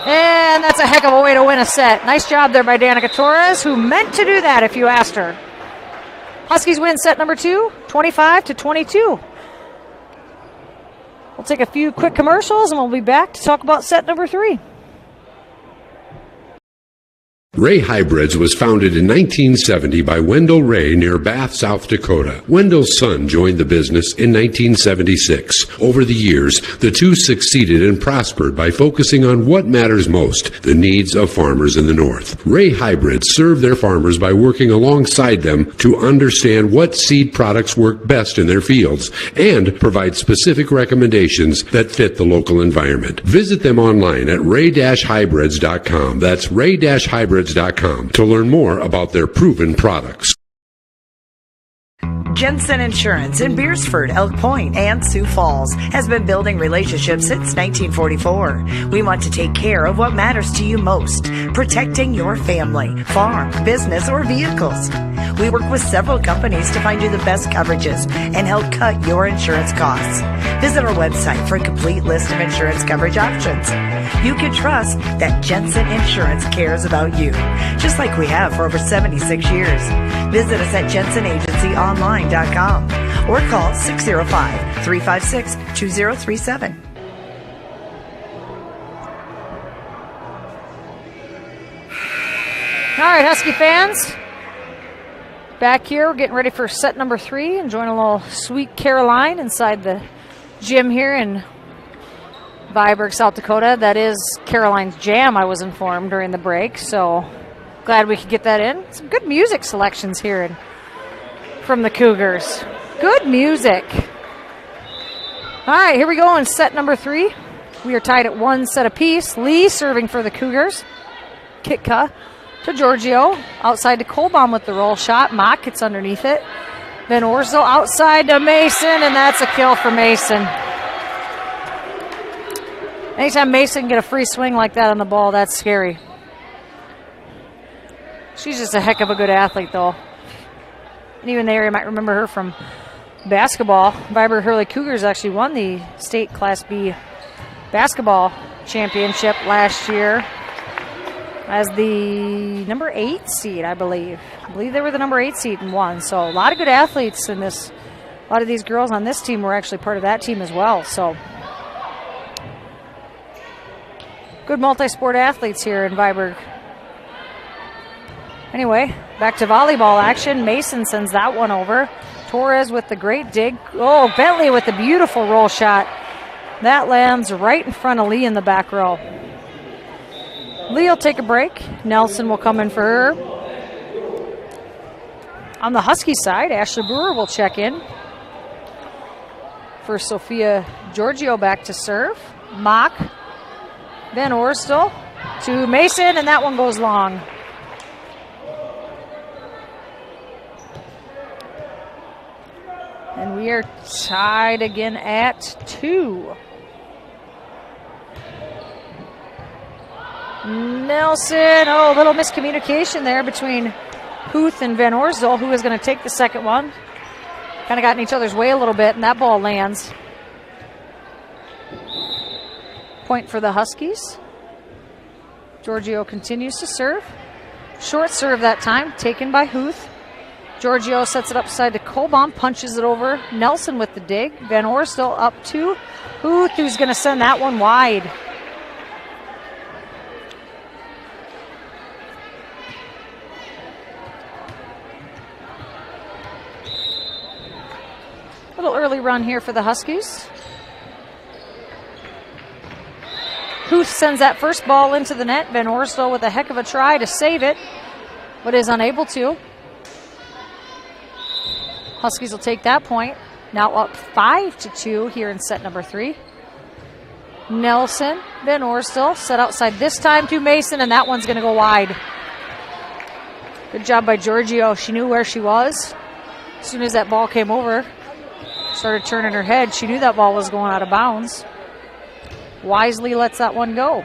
And that's a heck of a way to win a set. Nice job there by Danica Torres, who meant to do that if you asked her. Huskies win set number 2, 25-22. We'll take a few quick commercials and we'll be back to talk about set number 3. Ray Hybrids was founded in 1970 by Wendell Ray near Bath, South Dakota. Wendell's son joined the business in 1976. Over the years, the two succeeded and prospered by focusing on what matters most, the needs of farmers in the North. Ray Hybrids serve their farmers by working alongside them to understand what seed products work best in their fields and provide specific recommendations that fit the local environment. Visit them online at ray-hybrids.com. That's ray-hybrids.com to learn more about their proven products. Jensen Insurance in Beersford, Elk Point, and Sioux Falls has been building relationships since 1944. We want to take care of what matters to you most, protecting your family, farm, business, or vehicles. We work with several companies to find you the best coverages and help cut your insurance costs. Visit our website for a complete list of insurance coverage options. You can trust that Jensen Insurance cares about you, just like we have for over 76 years. Visit us at jensenagencyonline.com or call 605-356-2037. All right, Husky fans. Back here, we're getting ready for set number 3. Enjoying a little Sweet Caroline inside the gym here in Viborg, South Dakota. That is Caroline's Jam, I was informed during the break. So glad we could get that in. Some good music selections here from the Cougars. Good music. All right, here we go in set number 3. We are tied at 1 set apiece. Lee serving for the Cougars. Kitka to Giorgio. Outside to Kolbaum with the roll shot. Mock gets underneath it. Van Orsdal outside to Mason, and that's a kill for Mason. Anytime Mason can get a free swing like that on the ball, that's scary. She's just a heck of a good athlete, though. And even there, you might remember her from basketball. Viborg-Hurley Cougars actually won the state Class B basketball championship last year as the number 8 seed, I believe. I believe they were the number 8 seed and won. So a lot of good athletes in this. A lot of these girls on this team were actually part of that team as well. So good multi-sport athletes here in Viborg. Anyway, back to volleyball action. Mason sends that one over. Torres with the great dig. Oh, Bentley with the beautiful roll shot. That lands right in front of Lee in the back row. Lee will take a break. Nelson will come in for her. On the Husky side, Ashley Brewer will check in for Sophia Giorgio back to serve. Mock. Van Orsdal to Mason, and that one goes long. And we are tied again at 2. Nelson, oh, a little miscommunication there between Huth and Van Orsdal, who is going to take the second one. Kind of got in each other's way a little bit, and that ball lands. Point for the Huskies. Giorgio continues to serve. Short serve that time, taken by Huth. Giorgio sets it upside to Kolbaum, punches it over. Nelson with the dig. Van Orsdal up to Huth, who's going to send that one wide. Little early run here for the Huskies. Huth sends that first ball into the net. Van Orsdal with a heck of a try to save it, but is unable to. Huskies will take that point. Now up 5-2 here in set number 3. Nelson, Van Orsdal, set outside this time to Mason, and that one's going to go wide. Good job by Giorgio. She knew where she was. As soon as that ball came over, started turning her head, she knew that ball was going out of bounds. Wisely lets that one go.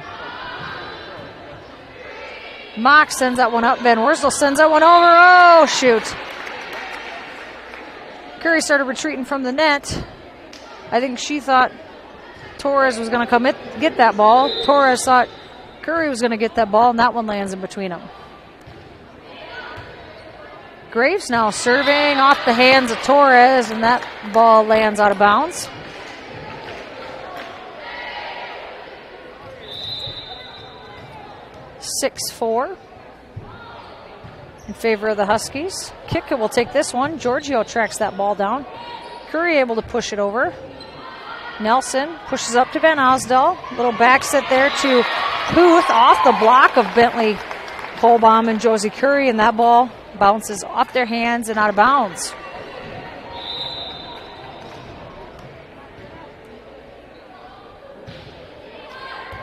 Mock sends that one up. Van Orsdal sends that one over. Oh, shoot. Curry started retreating from the net. I think she thought Torres was going to come get that ball. Torres thought Curry was going to get that ball, and that one lands in between them. Graves now serving off the hands of Torres, and that ball lands out of bounds. (6-4) in favor of the Huskies. Kika will take this one. Giorgio tracks that ball down. Curry able to push it over. Nelson pushes up to Van Osdal. Little back set there to Huth off the block of Bentley Kohlbaum and Josie Curry, and that ball bounces off their hands and out of bounds.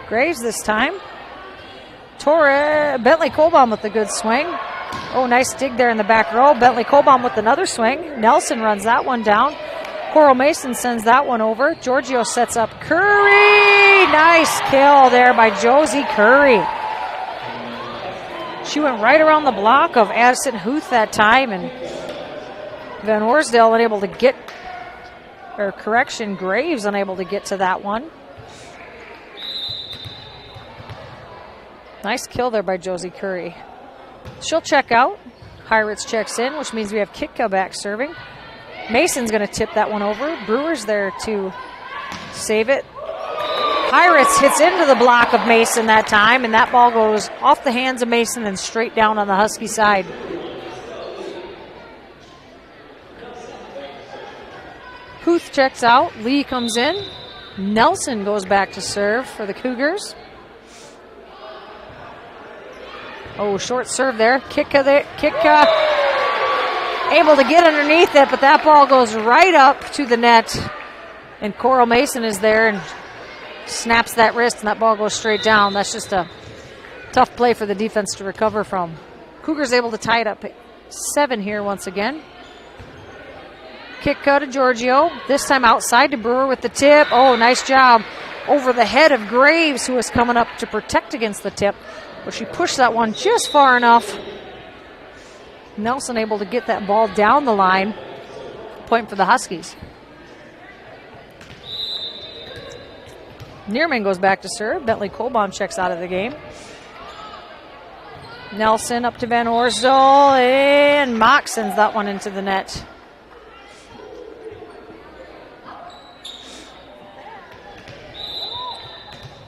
Graves this time. Bentley Kohlbaum with a good swing. Oh, nice dig there in the back row. Bentley Kohlbaum with another swing. Nelson runs that one down. Coral Mason sends that one over. Giorgio sets up Curry. Nice kill there by Josie Curry. She went right around the block of Addison Huth that time, and Van Orsdal unable to get, or correction, Graves unable to get to that one. Nice kill there by Josie Curry. She'll check out. Heiritz checks in, which means we have Kitka back serving. Mason's going to tip that one over. Brewer's there to save it. Heiritz hits into the block of Mason that time, and that ball goes off the hands of Mason and straight down on the Husky side. Huth checks out. Lee comes in. Nelson goes back to serve for the Cougars. Oh, short serve there. Kitka able to get underneath it, but that ball goes right up to the net. And Coral Mason is there and snaps that wrist, and that ball goes straight down. That's just a tough play for the defense to recover from. Cougars able to tie it up 7 here once again. Kick cut to Giorgio. This time outside to Brewer with the tip. Oh, nice job over the head of Graves, who was coming up to protect against the tip. But she pushed that one just far enough. Nelson able to get that ball down the line. Point for the Huskies. Neerman goes back to serve. Bentley Kohlbaum checks out of the game. Nelson up to Van Orsdal, and Mock sends that one into the net.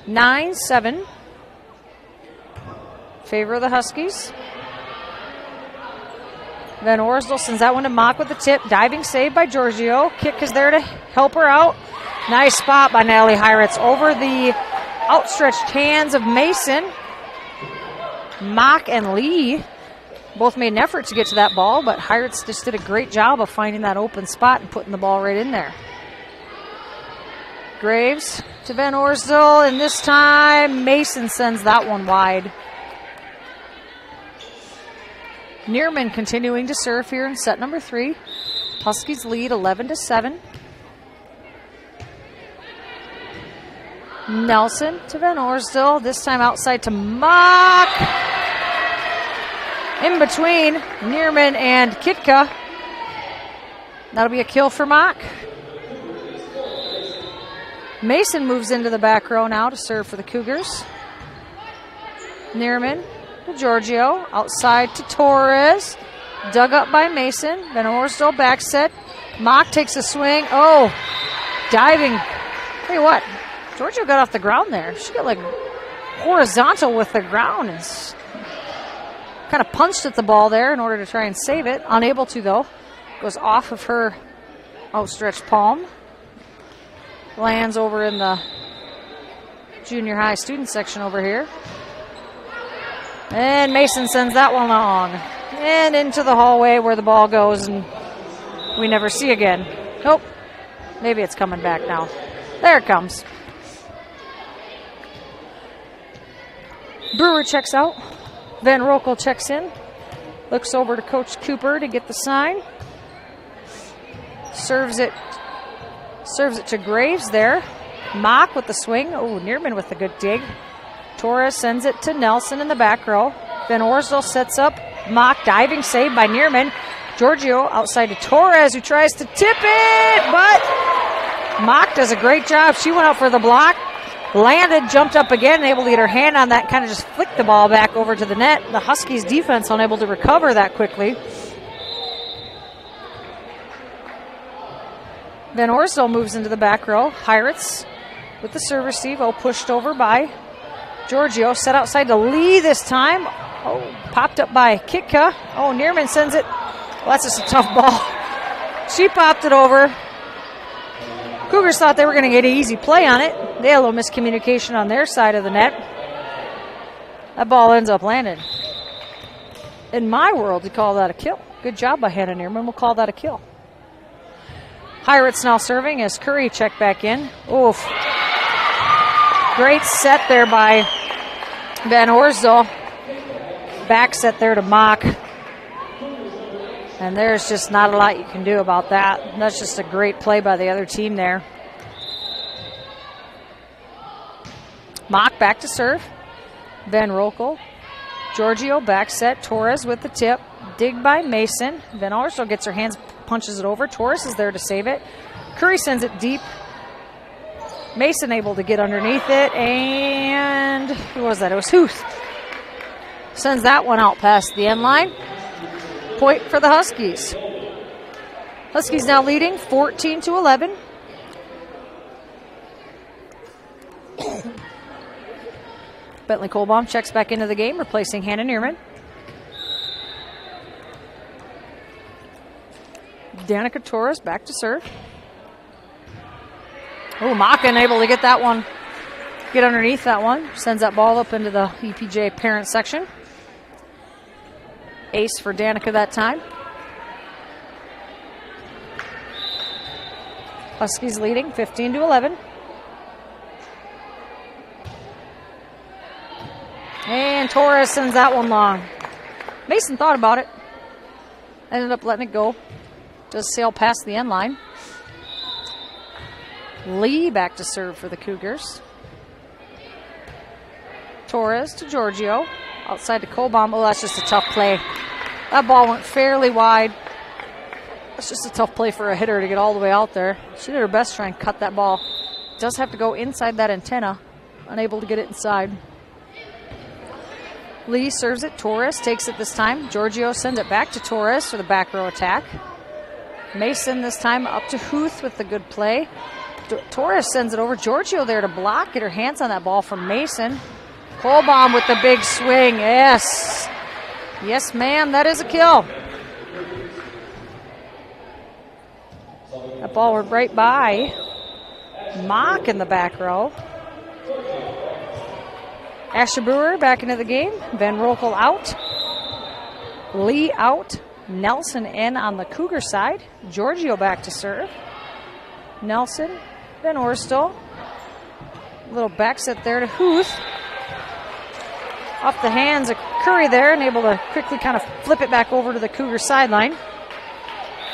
(9-7) favor of the Huskies. Van Orsdal sends that one to Mock with the tip. Diving save by Giorgio. Kick is there to help her out. Nice spot by Natalie Heiritz over the outstretched hands of Mason. Mock and Lee both made an effort to get to that ball, but Heiritz just did a great job of finding that open spot and putting the ball right in there. Graves to Van Orsdal, and this time Mason sends that one wide. Neerman continuing to serve here in set number 3. Huskies lead 11-7. Nelson to Van Orsdal, this time outside to Mock. In between Neerman and Kitka. That'll be a kill for Mock. Mason moves into the back row now to serve for the Cougars. Neerman to Giorgio, outside to Torres. Dug up by Mason. Van Orsdal back set. Mock takes a swing. Oh, diving. Hey, what? Giorgio got off the ground there. She got like horizontal with the ground and kind of punched at the ball there in order to try and save it. Unable to, though. Goes off of her outstretched palm. Lands over in the junior high student section over here. And Mason sends that one long. And into the hallway where the ball goes and we never see again. Nope. Maybe it's coming back now. There it comes. Brewer checks out. Van Rokel checks in. Looks over to Coach Cooper to get the sign. Serves it to Graves there. Mock with the swing. Oh, Neerman with the good dig. Torres sends it to Nelson in the back row. Van Orsdal sets up. Mock diving save by Neerman. Giorgio outside to Torres, who tries to tip it, but Mock does a great job. She went out for the block, landed, jumped up again, able to get her hand on that, kind of just flicked the ball back over to the net. The Huskies defense unable to recover that quickly. Van Orsdal moves into the back row. Heiritz with the serve receive. Oh, pushed over by Giorgio. Set outside to Lee this time. Oh, popped up by Kitka. Oh, Neerman sends it. Well, that's just a tough ball. She popped it over. Cougars thought they were going to get an easy play on it. They had a little miscommunication on their side of the net. That ball ends up landing. In my world, you call that a kill. Good job by Hannah Neerman. We'll call that a kill. Heiritz now serving as Curry checked back in. Oof. Great set there by Van Orsdal. Back set there to Mock. And there's just not a lot you can do about that. That's just a great play by the other team there. Mock back to serve. Van Rokel. Giorgio back set. Torres with the tip. Dig by Mason. Van Orsdal gets her hands, punches it over. Torres is there to save it. Curry sends it deep. Mason able to get underneath it. And who was that? It was Huth. Sends that one out past the end line. Point for the Huskies. Huskies now leading 14-11. Bentley Kohlbaum checks back into the game, replacing Hannah Neerman. Danica Torres back to serve. Oh, Mock able to get that one. Get underneath that one. Sends that ball up into the EPJ parent section. Ace for Danica that time. Huskies leading 15-11. And Torres sends that one long. Mason thought about it. Ended up letting it go. Does sail past the end line. Lee back to serve for the Cougars. Torres to Giorgio. Outside to Kohlbaum. Oh, that's just a tough play. That ball went fairly wide. That's just a tough play for a hitter to get all the way out there. She did her best to try and cut that ball. Does have to go inside that antenna. Unable to get it inside. Lee serves it. Torres takes it this time. Giorgio sends it back to Torres for the back row attack. Mason this time up to Huth with the good play. Torres sends it over. Giorgio there to block. Get her hands on that ball from Mason. Kohlbaum with the big swing. Yes. Yes, ma'am. That is a kill. That ball went right by Mock in the back row. Ashley Brewer back into the game. Van Rokel out. Lee out. Nelson in on the Cougar side. Giorgio back to serve. Nelson. Van Orsdal. Little back set there to Huth. Off the hands of Curry there and able to quickly kind of flip it back over to the Cougar sideline.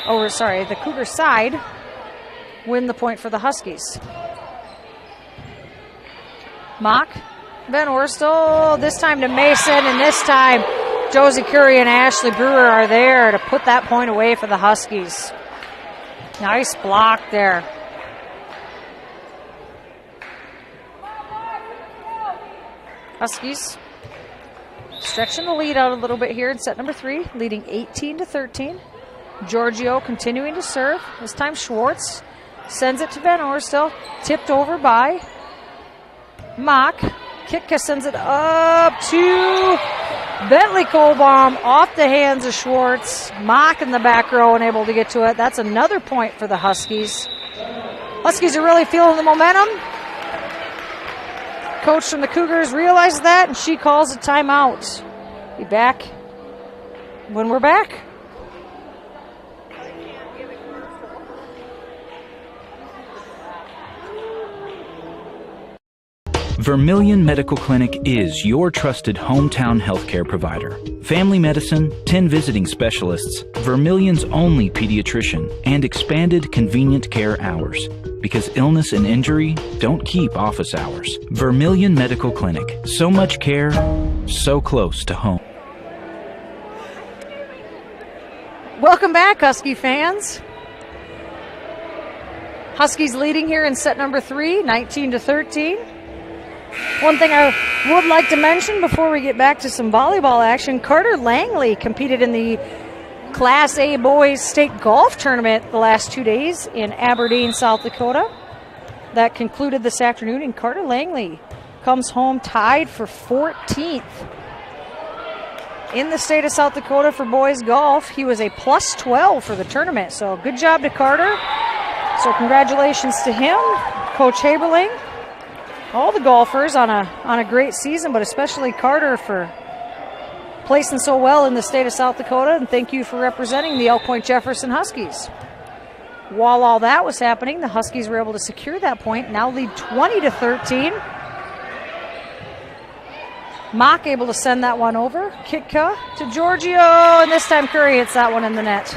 The Cougar side win the point for the Huskies. Mock. Van Orsdal, this time to Mason, and this time Josie Curry and Ashley Brewer are there to put that point away for the Huskies. Nice block there. Huskies stretching the lead out a little bit here in set number 3, leading 18-13. Giorgio continuing to serve. This time Schwartz sends it to Van Orsdal. Tipped over by Mock. Kitka sends it up to Bentley Kohlbaum off the hands of Schwartz. Mock in the back row and able to get to it. That's another point for the Huskies. Huskies are really feeling the momentum. Coach from the Cougars realizes that, and she calls a timeout. Be back when we're back. Vermilion Medical Clinic is your trusted hometown healthcare provider. Family medicine, 10 visiting specialists, Vermilion's only pediatrician, and expanded convenient care hours. Because illness and injury don't keep office hours. Vermilion Medical Clinic. So much care, so close to home. Welcome back, Husky fans. Huskies leading here in set number 3, 19-13. One thing I would like to mention before we get back to some volleyball action, Carter Langley competed in the Class A Boys State Golf Tournament the last 2 days in Aberdeen, South Dakota. That concluded this afternoon, and Carter Langley comes home tied for 14th in the state of South Dakota for boys golf. He was a plus 12 for the tournament, so good job to Carter. So congratulations to him, Coach Haberling, all the golfers on a great season, but especially Carter for placing so well in the state of South Dakota, and thank you for representing the Point-Jefferson Huskies. While all that was happening, the Huskies were able to secure that point, now lead 20-13. Mock able to send that one over. Kitka to Giorgio, and this time Curry hits that one in the net.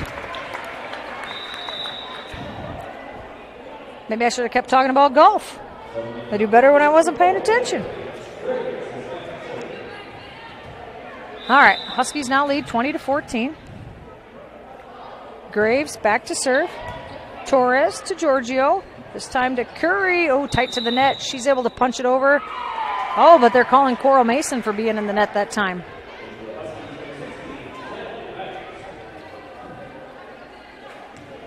Maybe I should have kept talking about golf. I do better when I wasn't paying attention. All right, Huskies now lead 20-14. Graves back to serve. Torres to Giorgio. This time to Curry. Oh, tight to the net. She's able to punch it over. Oh, but they're calling Coral Mason for being in the net that time.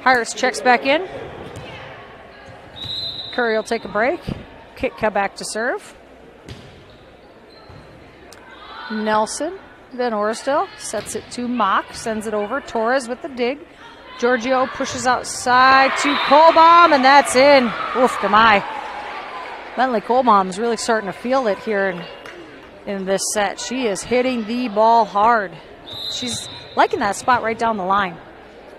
Harris checks back in. Curry will take a break. Kitka back to serve. Nelson, Van Orsdale sets it to Mock, sends it over. Torres with the dig. Giorgio pushes outside to Kohlbaum, and that's in. Oof, to my. Bentley Kohlbaum is really starting to feel it here in this set. She is hitting the ball hard. She's liking that spot right down the line.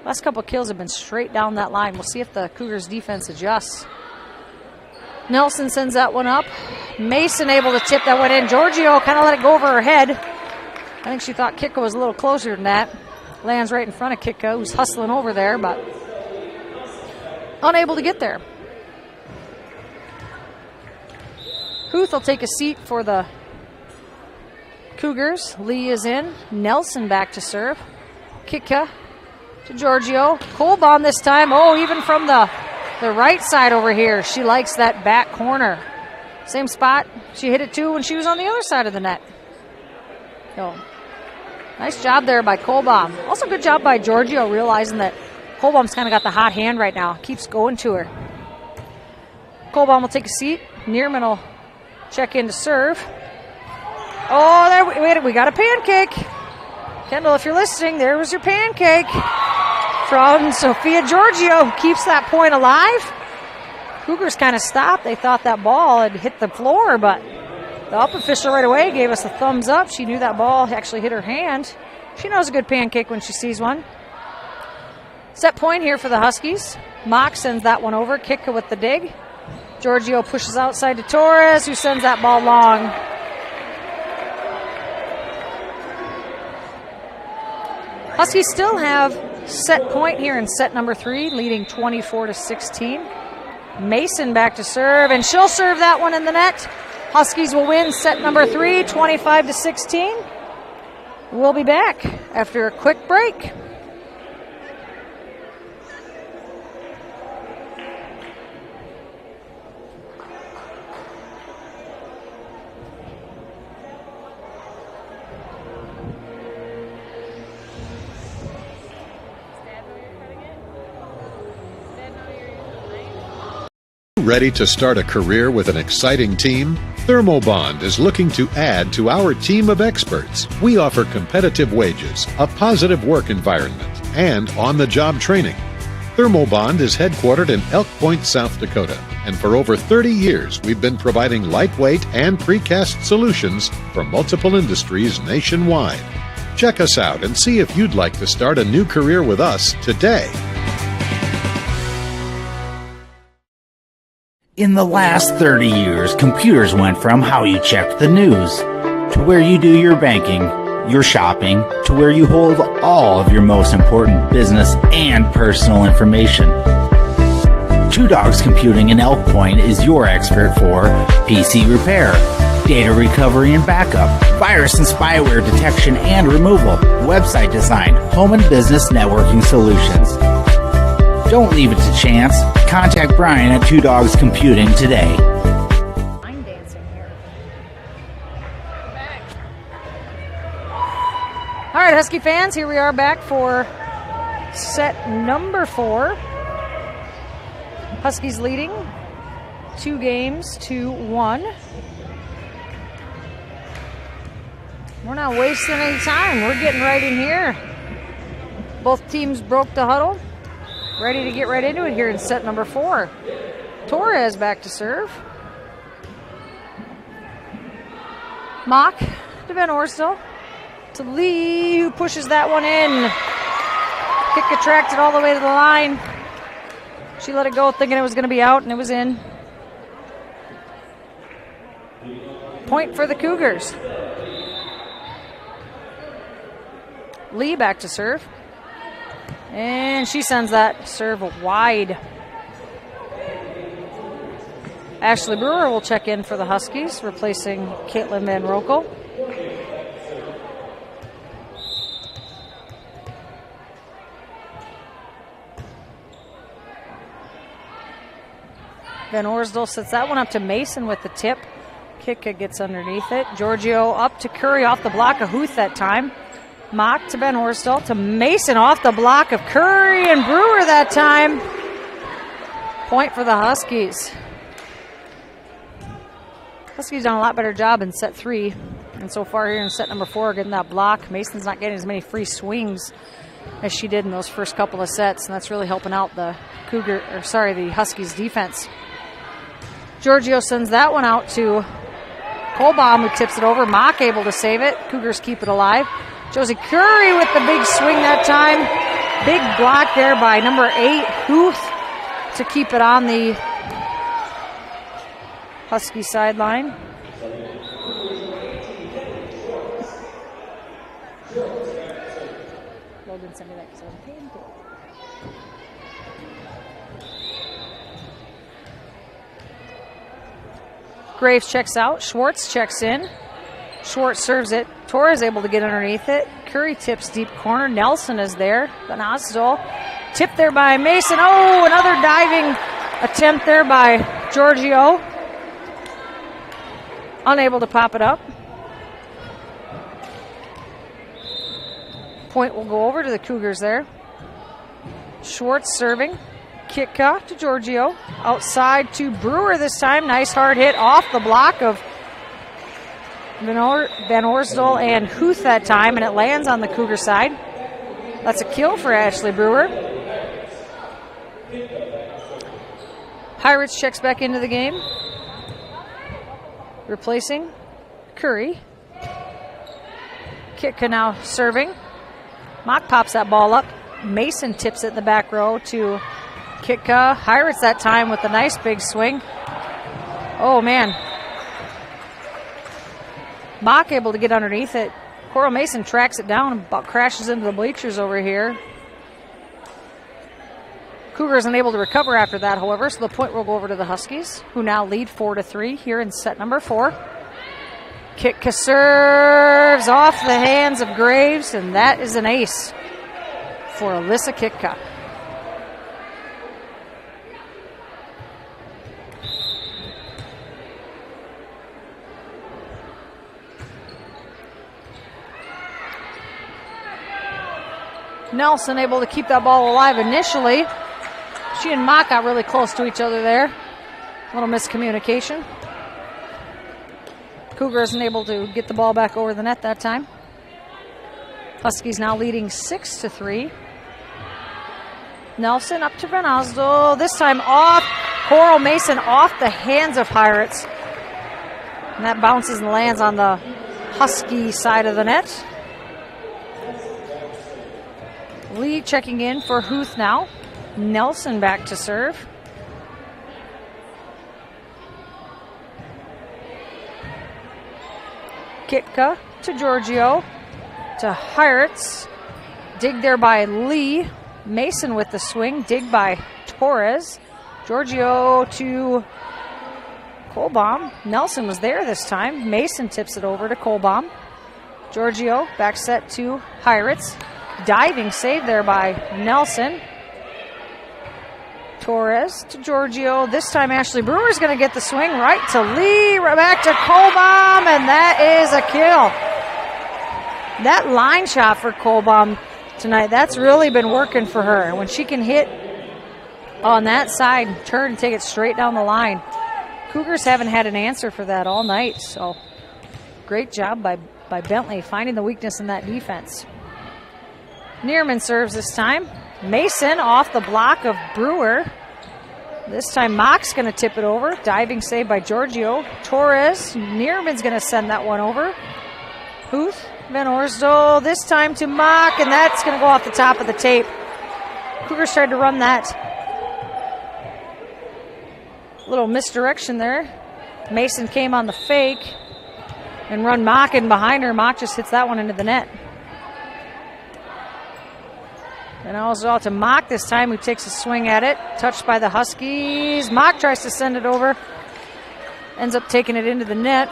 Last couple of kills have been straight down that line. We'll see if the Cougars defense adjusts. Nelson sends that one up. Mason able to tip that one in. Giorgio kind of let it go over her head. I think she thought Kitka was a little closer than that. Lands right in front of Kitka, who's hustling over there, but unable to get there. Huth will take a seat for the Cougars. Lee is in. Nelson back to serve. Kitka to Giorgio. Kohlbaum this time. Oh, even from the right side over here. She likes that back corner. Same spot she hit it to when she was on the other side of the net. So, nice job there by Kohlbaum. Also good job by Giorgio realizing that Kohlbaum's kind of got the hot hand right now. Keeps going to her. Kohlbaum will take a seat. Neerman will check in to serve. Oh, there we got a pancake. Kendall, if you're listening, there was your pancake from Sophia Giorgio, who keeps that point alive. Cougars kind of stopped. They thought that ball had hit the floor, but the up official right away gave us a thumbs up. She knew that ball actually hit her hand. She knows a good pancake when she sees one. Set point here for the Huskies. Mock sends that one over. Kitka with the dig. Giorgio pushes outside to Torres, who sends that ball long. Huskies still have set point here in set number 3, leading 24-16. Mason back to serve, and she'll serve that one in the net. Huskies will win set number 3, 25-16. We'll be back after a quick break. Ready to start a career with an exciting team? Thermobond is looking to add to our team of experts. We offer competitive wages, a positive work environment, and on-the-job training. Thermobond is headquartered in Elk Point, South Dakota, and for over 30 years we've been providing lightweight and precast solutions for multiple industries nationwide. Check us out and see if you'd like to start a new career with us today. In the last 30 years, computers went from how you checked the news to where you do your banking, your shopping, to where you hold all of your most important business and personal information. Two Dogs Computing in Elk Point is your expert for PC repair, data recovery and backup, virus and spyware detection and removal, website design, home and business networking solutions. Don't leave it to chance. Contact Brian at Two Dogs Computing today. I'm dancing here. All right, Husky fans, here we are back for set number 4. Huskies leading 2 games to 1. We're not wasting any time. We're getting right in here. Both teams broke the huddle. Ready to get right into it here in set number 4. Torres back to serve. Mock to Van Orsdal. To Lee, who pushes that one in. Kick attracted all the way to the line. She let it go thinking it was going to be out, and it was in. Point for the Cougars. Lee back to serve. And she sends that serve wide. Ashley Brewer will check in for the Huskies, replacing Caitlin Van Rokel. Van Orsdal sets that one up to Mason with the tip. Kika gets underneath it. Giorgio up to Curry off the block of Huth that time. Mock to Van Orsdal to Mason off the block of Curry and Brewer that time. Point for the Huskies. Huskies done a lot better job in set 3. And so far here in set number 4, getting that block. Mason's not getting as many free swings as she did in those first couple of sets, and that's really helping out the the Huskies defense. Giorgio sends that one out to Kolbaum, who tips it over. Mock able to save it. Cougars keep it alive. Josie Curry with the big swing that time. Big block there by number 8, Huth, to keep it on the Husky sideline. Logan sent me that because I'm paying for it. Graves checks out. Schwartz checks in. Schwartz serves it. Torres able to get underneath it. Curry tips deep corner. Nelson is there. Van Ossdal tipped there by Mason. Oh, another diving attempt there by Giorgio. Unable to pop it up. Point will go over to the Cougars there. Schwartz serving. Kitka to Giorgio. Outside to Brewer this time. Nice hard hit off the block of Van Orsdal and Huth that time, and it lands on the Cougar side. That's a kill for Ashley Brewer. Pirates checks back into the game. Replacing Curry. Kitka now serving. Mock pops that ball up. Mason tips it in the back row to Kitka. Pirates that time with a nice big swing. Oh, man. Mock able to get underneath it. Coral Mason tracks it down and about crashes into the bleachers over here. Cougars unable to recover after that, however, so the point will go over to the Huskies, who now lead 4-3 here in set number 4. Kitka serves off the hands of Graves, and that is an ace for Alyssa Kitka. Nelson able to keep that ball alive initially. She and Mock got really close to each other there. A little miscommunication. Cougars unable to get the ball back over the net that time. Huskies now leading 6-3. Nelson up to Van Ossdal. This time off. Coral Mason off the hands of Pirates. And that bounces and lands on the Husky side of the net. Lee checking in for Huth now. Nelson back to serve. Kitka to Giorgio to Heiritz. Dig there by Lee. Mason with the swing. Dig by Torres. Giorgio to Kohlbaum. Nelson was there this time. Mason tips it over to Kohlbaum. Giorgio back set to Heiritz. Diving save there by Nelson. Torres to Giorgio. This time Ashley Brewer's going to get the swing right to Lee. Right back to Kohlbaum, and that is a kill. That line shot for Kohlbaum tonight, that's really been working for her. When she can hit on that side, turn and take it straight down the line. Cougars haven't had an answer for that all night, so great job by Bentley finding the weakness in that defense. Neerman serves this time. Mason off the block of Brewer. This time Mock's going to tip it over. Diving save by Giorgio. Torres. Neerman's going to send that one over. Huth. Van Orsdal this time to Mock, and that's going to go off the top of the tape. Cougars tried to run that. Little misdirection there. Mason came on the fake and run Mock in behind her. Mock just hits that one into the net. And also to Mock this time, who takes a swing at it. Touched by the Huskies. Mock tries to send it over. Ends up taking it into the net.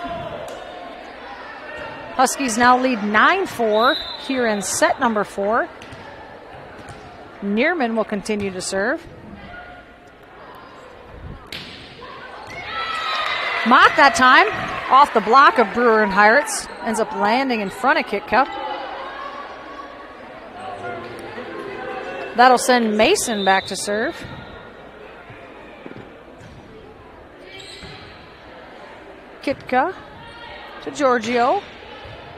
Huskies now lead 9-4 here in set number 4. Neerman will continue to serve. Mock that time off the block of Brewer and Heiritz. Ends up landing in front of Kitka. That'll send Mason back to serve. Kitka to Giorgio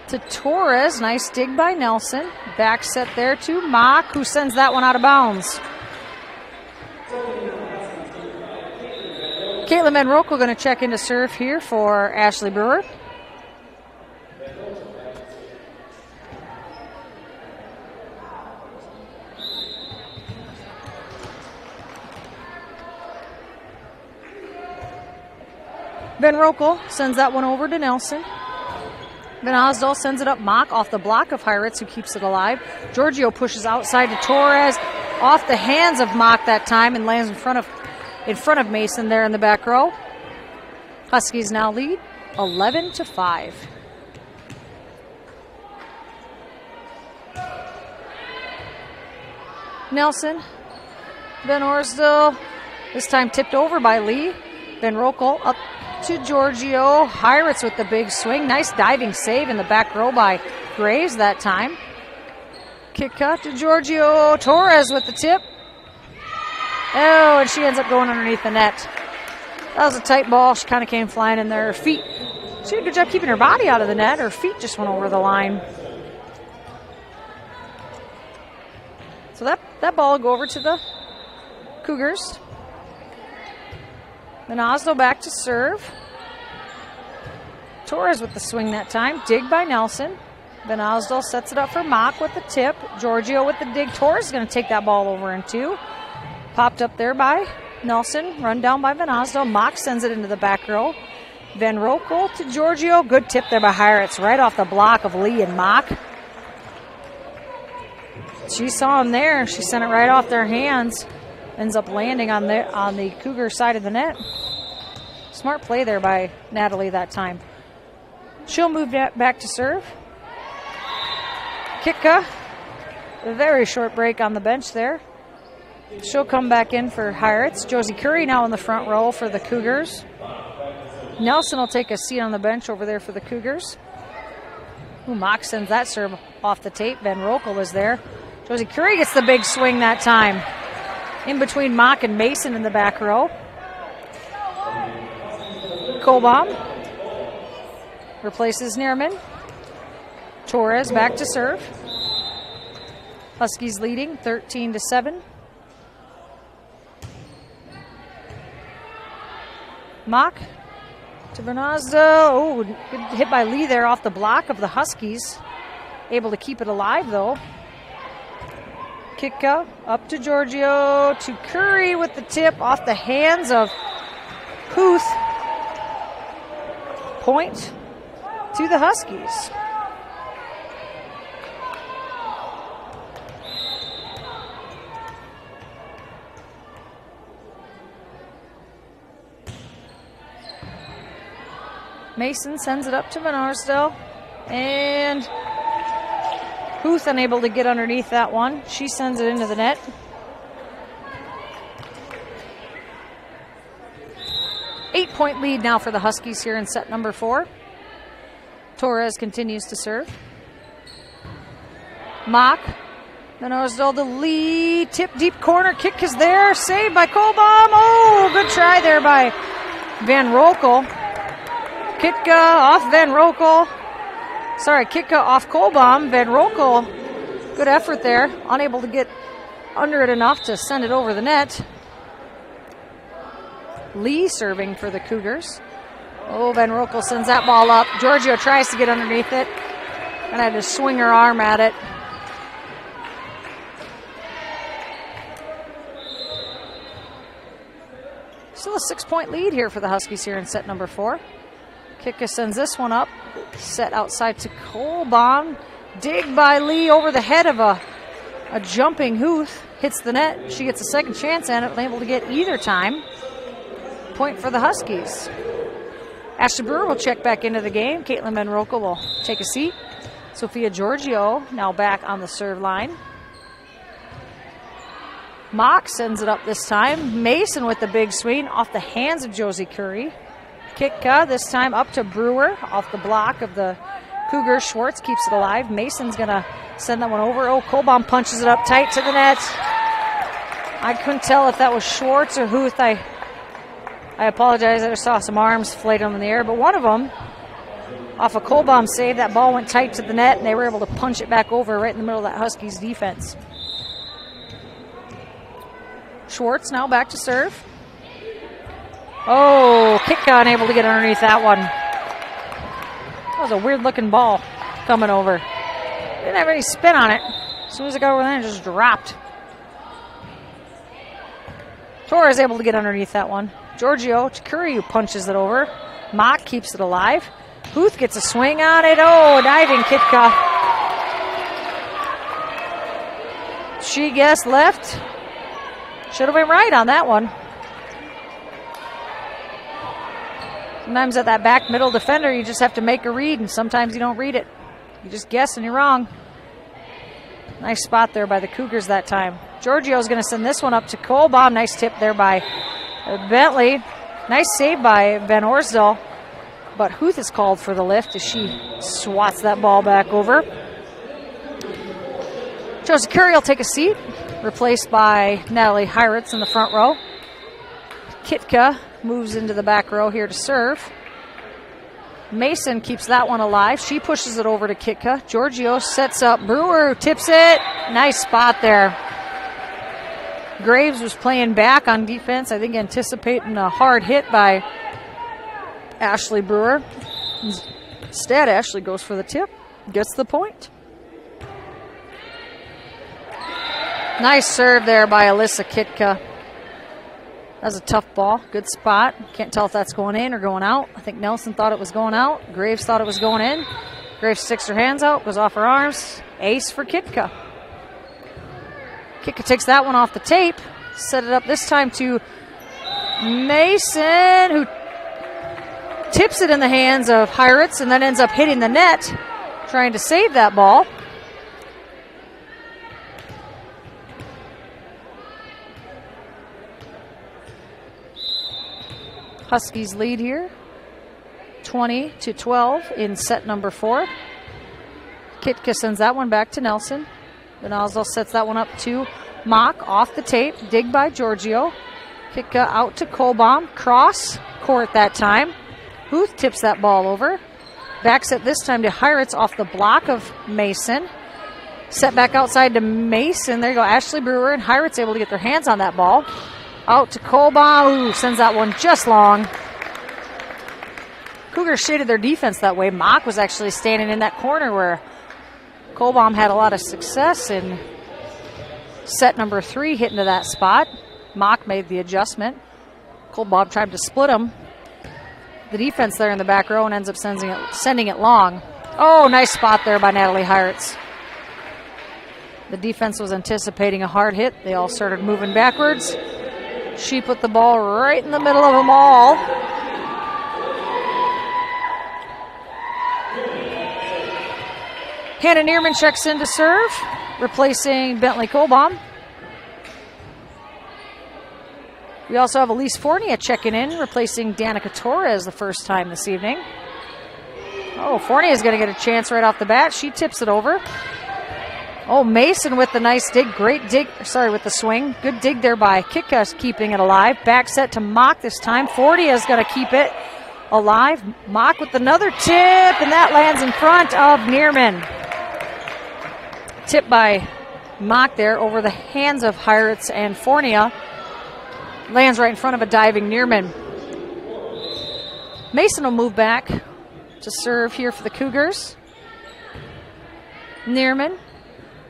to Torres. Nice dig by Nelson. Back set there to Mock, who sends that one out of bounds. Caitlin Van Roekel going to check in to serve here for Ashley Brewer. Van Roekel sends that one over to Nelson. Van Osdal sends it up. Mock off the block of Heiritz, who keeps it alive. Giorgio pushes outside to Torres. Off the hands of Mock that time and lands in front of Mason there in the back row. Huskies now lead 11-5. Nelson. Van Orsdal. This time tipped over by Lee. Van Roekel up to Giorgio. Heiritz with the big swing. Nice diving save in the back row by Graves that time. Kick cut to Giorgio. Torres with the tip. Oh, and she ends up going underneath the net. That was a tight ball. She kind of came flying in there. Her feet, she did a good job keeping her body out of the net. Her feet just went over the line. So that ball will go over to the Cougars. Then Oslo back to serve. Torres with the swing that time. Dig by Nelson. Van Osdal sets it up for Mock with the tip. Giorgio with the dig. Torres is going to take that ball over in two. Popped up there by Nelson. Run down by Van Osdal. Mock sends it into the back row. Van Roekel to Giorgio. Good tip there by Heiritz. Right off the block of Lee and Mock. She saw him there. She sent it right off their hands. Ends up landing on the Cougar side of the net. Smart play there by Natalie that time. She'll move back to serve. Kitka, a very short break on the bench there. She'll come back in for Heiritz. Josie Curry now in the front row for the Cougars. Nelson will take a seat on the bench over there for the Cougars. Mock sends that serve off the tape. Van Roekel is there. Josie Curry gets the big swing that time. In between Mock and Mason in the back row. Kohlbaum replaces Neerman. Torres back to serve. Huskies leading 13-7. Mock to Bernazzo. Oh, good hit by Lee there off the block of the Huskies. Able to keep it alive though. Kick up to Giorgio, to Curry with the tip off the hands of Huth. Point to the Huskies. Mason sends it up to Van Arsdale, and Huth unable to get underneath that one. She sends it into the net. Eight-point lead now for the Huskies here in set number 4. Torres continues to serve. Mock. Van Arsdale the lead. Tip deep corner. Kick is there. Saved by Kohlbaum. Oh, good try there by Van Roekel. Kitka off Van Roekel. Sorry, Kitka off Kohlbaum. Van Roekel, good effort there. Unable to get under it enough to send it over the net. Lee serving for the Cougars. Oh, Van Roekel sends that ball up. Giorgio tries to get underneath it and had to swing her arm at it. Still a 6-point lead here for the Huskies here in set number 4. Kitka sends this one up. Set outside to Kohlbaum. Dig by Lee over the head of a jumping Huth. Hits the net. She gets a second chance at it. Unable to get either time. Point for the Huskies. Ashley Brewer will check back into the game. Caitlin Van Roekel will take a seat. Sophia Giorgio now back on the serve line. Mock sends it up this time. Mason with the big swing off the hands of Josie Curry. Kitka this time up to Brewer off the block of the Cougars. Schwartz keeps it alive. Mason's going to send that one over. Oh, Kohlbaum punches it up tight to the net. I couldn't tell if that was Schwartz or Huth. I apologize. I just saw some arms flailing in the air, but one of them off a Kohlbaum save, that ball went tight to the net, and they were able to punch it back over right in the middle of that Huskies defense. Schwartz now back to serve. Oh, Kitka unable to get underneath that one. That was a weird-looking ball coming over. Didn't have any spin on it. As soon as it got over there, it just dropped. Torres able to get underneath that one. Giorgio Curry who punches it over. Mock keeps it alive. Huth gets a swing on it. Oh, diving Kitka. She guessed left. Should have been right on that one. Sometimes at that back middle defender, you just have to make a read, and sometimes you don't read it. You just guess and you're wrong. Nice spot there by the Cougars that time. Giorgio's going to send this one up to Kohlbaum. Nice tip there by Bentley. Nice save by Van Arsdale. But Huth is called for the lift as she swats that ball back over. Josie Curry will take a seat, replaced by Natalie Heiritz in the front row. Kitka moves into the back row here to serve. Mason keeps that one alive. She pushes it over to Kitka. Giorgio sets up Brewer, tips it. Nice spot there. Graves was playing back on defense, I think anticipating a hard hit by Ashley Brewer. Instead, Ashley goes for the tip, gets the point. Nice serve there by Alyssa Kitka. That was a tough ball. Good spot. Can't tell if that's going in or going out. I think Nelson thought it was going out. Graves thought it was going in. Graves sticks her hands out, goes off her arms. Ace for Kitka. Kitka takes that one off the tape. Set it up this time to Mason, who tips it in the hands of Heiritz and then ends up hitting the net, trying to save that ball. Huskies lead here, 20-12 in set number 4. Kitka sends that one back to Nelson. Van Arsdale sets that one up to Mock off the tape. Dig by Giorgio. Kitka out to Kohlbaum. Cross court that time. Huth tips that ball over. Backs it this time to Heiritz off the block of Mason. Set back outside to Mason. There you go, Ashley Brewer and Heiritz able to get their hands on that ball. Out to Kohlbaum. Ooh, sends that one just long. Cougars shaded their defense that way. Mock was actually standing in that corner where Kohlbaum had a lot of success in set number 3, hitting to that spot. Mock made the adjustment. Kohlbaum tried to split him. the defense there in the back row and ends up sending it long. Oh, nice spot there by Natalie Heiritz. The defense was anticipating a hard hit. They all started moving backwards. She put the ball right in the middle of them all. Hannah Neerman checks in to serve, replacing Bentley Colbaum. We also have Elise Fournier checking in, replacing Danica Torres the first time this evening. Oh, Fournier is going to get a chance right off the bat. She tips it over. Oh, Mason with the nice dig. Great dig. Sorry, with the swing. Good dig there by Kitka, keeping it alive. Back set to Mock this time. Fournier is going to keep it alive. Mock with another tip, and that lands in front of Neerman. Tip by Mock there over the hands of Heiritz and Fournier. Lands right in front of a diving Neerman. Mason will move back to serve here for the Cougars. Neerman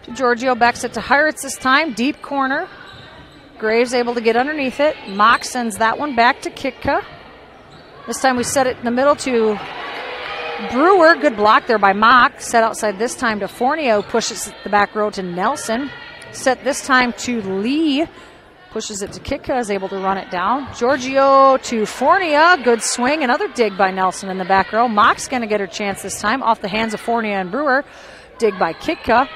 to Giorgio, back set to Heiritz this time. Deep corner. Graves able to get underneath it. Mock sends that one back to Kitka. This time we set it in the middle to Brewer. Good block there by Mock. Set outside this time to Fournier. Pushes the back row to Nelson. Set this time to Lee. Pushes it to Kitka, is able to run it down. Giorgio to Fournier. Good swing. Another dig by Nelson in the back row. Mock's going to get her chance this time off the hands of Fournier and Brewer. Dig by Kitka.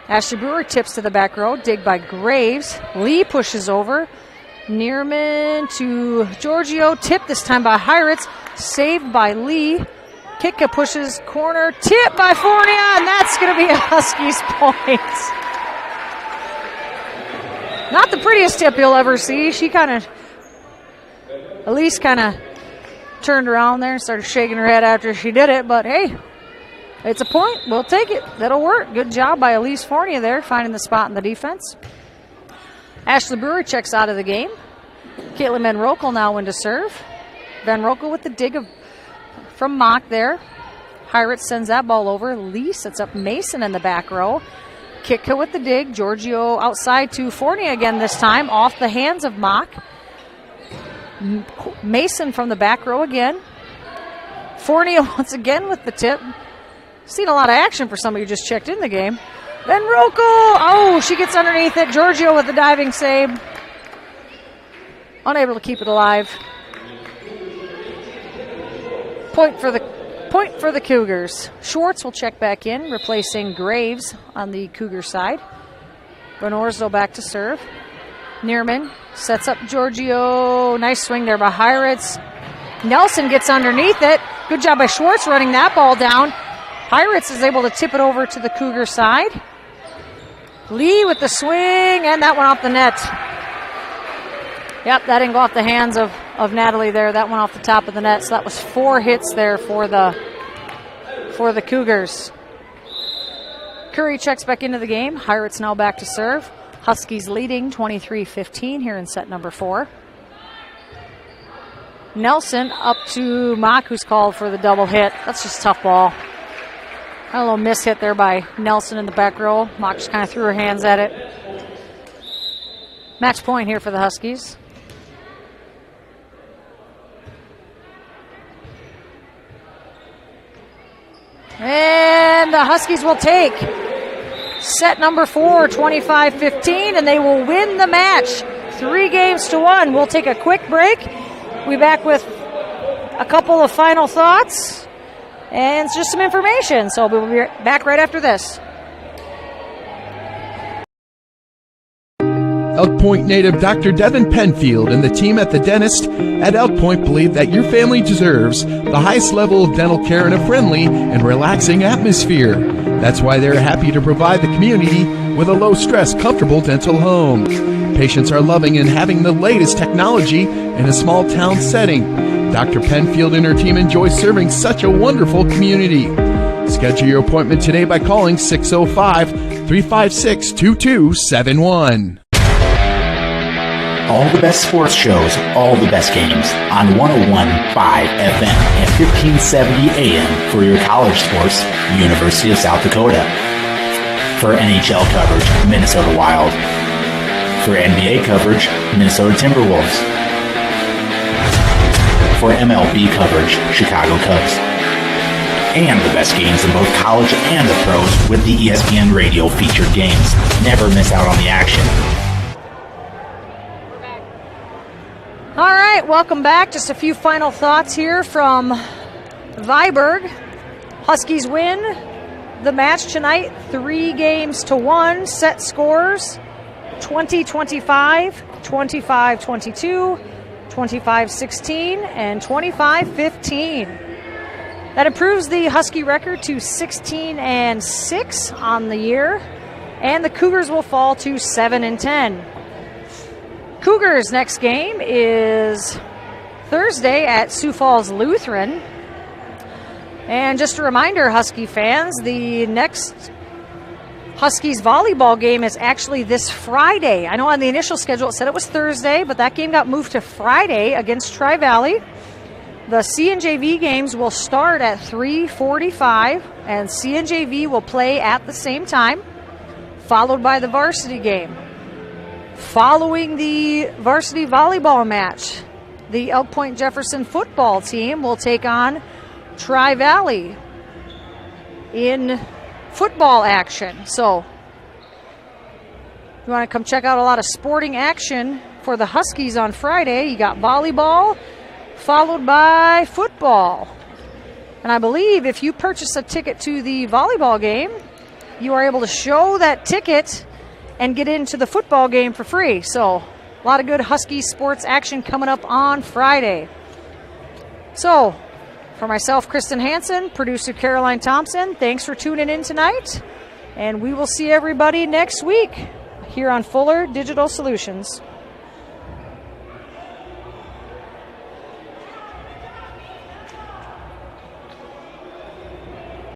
Ashley Brewer tips to the back row. Dig by Graves. Lee pushes over. Neerman to Giorgio. Tip this time by Heiritz. Saved by Lee. Kitka pushes corner. Tip by Fournier. And that's going to be a Huskies point. Not the prettiest tip you'll ever see. She Elise kind of turned around there and started shaking her head after she did it. But hey, it's a point. We'll take it. That'll work. Good job by Elise Fournier there, finding the spot in the defense. Ashley Brewer checks out of the game. Caitlin Van Rokel now in to serve. Van Rokel with the dig from Mock there. Heiritz sends that ball over. Lee sets up Mason in the back row. Kitka with the dig. Giorgio outside to Fournier again this time, off the hands of Mock. Mason from the back row again. Fournier once again with the tip. Seen a lot of action for somebody who just checked in the game. Van Rokel, oh, she gets underneath it. Giorgio with the diving save. Unable to keep it alive. Point for the Cougars. Schwartz will check back in, replacing Graves on the Cougar side. Benorsdo back to serve. Neerman sets up Giorgio. Nice swing there by Heiritz. Nelson gets underneath it. Good job by Schwartz running that ball down. Heiritz is able to tip it over to the Cougar side. Lee with the swing, and that went off the net. Yep, that didn't go off the hands of Natalie there. That went off the top of the net. So that was 4 hits there for the Cougars. Curry checks back into the game. Heiritz now back to serve. Huskies leading 23-15 here in set number 4. Nelson up to Mock, who's called for the double hit. That's just tough ball. A little miss hit there by Nelson in the back row. Mock just kind of threw her hands at it. Match point here for the Huskies. And the Huskies will take set number 4, 25-15, and they will win the match 3-1. We'll take a quick break. We'll be back with a couple of final thoughts and just some information. So we'll be back right after this. Elk Point native Dr. Devin Penfield and the team at the dentist at Elk Point believe that your family deserves the highest level of dental care in a friendly and relaxing atmosphere. That's why they're happy to provide the community with a low-stress, comfortable dental home. Patients are loving and having the latest technology in a small-town setting. Dr. Penfield and her team enjoy serving such a wonderful community. Schedule your appointment today by calling 605-356-2271. All the best sports shows, all the best games on 101.5 FM and 1570 AM for your college sports, University of South Dakota. For NHL coverage, Minnesota Wild. For NBA coverage, Minnesota Timberwolves. for MLB coverage, Chicago Cubs. And the best games in both college and the pros with the ESPN Radio featured games. Never miss out on the action. All right, welcome back. Just a few final thoughts here from Viborg. Huskies win the match tonight 3-1. Set scores 20-25, 25-22, 25-16, and 25-15. That improves the Husky record to 16-6 on the year, and the Cougars will fall to 7-10. Cougars' next game is Thursday at Sioux Falls Lutheran. And just a reminder, Husky fans, the next Huskies volleyball game is actually this Friday. I know on the initial schedule it said it was Thursday, but that game got moved to Friday against Tri-Valley. The CNJV games will start at 3:45, and CNJV will play at the same time, followed by the varsity game. Following the varsity volleyball match, the Point-Jefferson football team will take on Tri-Valley in football action. So you want to come check out a lot of sporting action for the Huskies on Friday. You got volleyball followed by football. And I believe if you purchase a ticket to the volleyball game, you are able to show that ticket and get into the football game for free. So a lot of good Husky sports action coming up on Friday. So for myself, Kristen Hansen, producer Caroline Thompson, thanks for tuning in tonight. And we will see everybody next week here on Fuller Digital Solutions.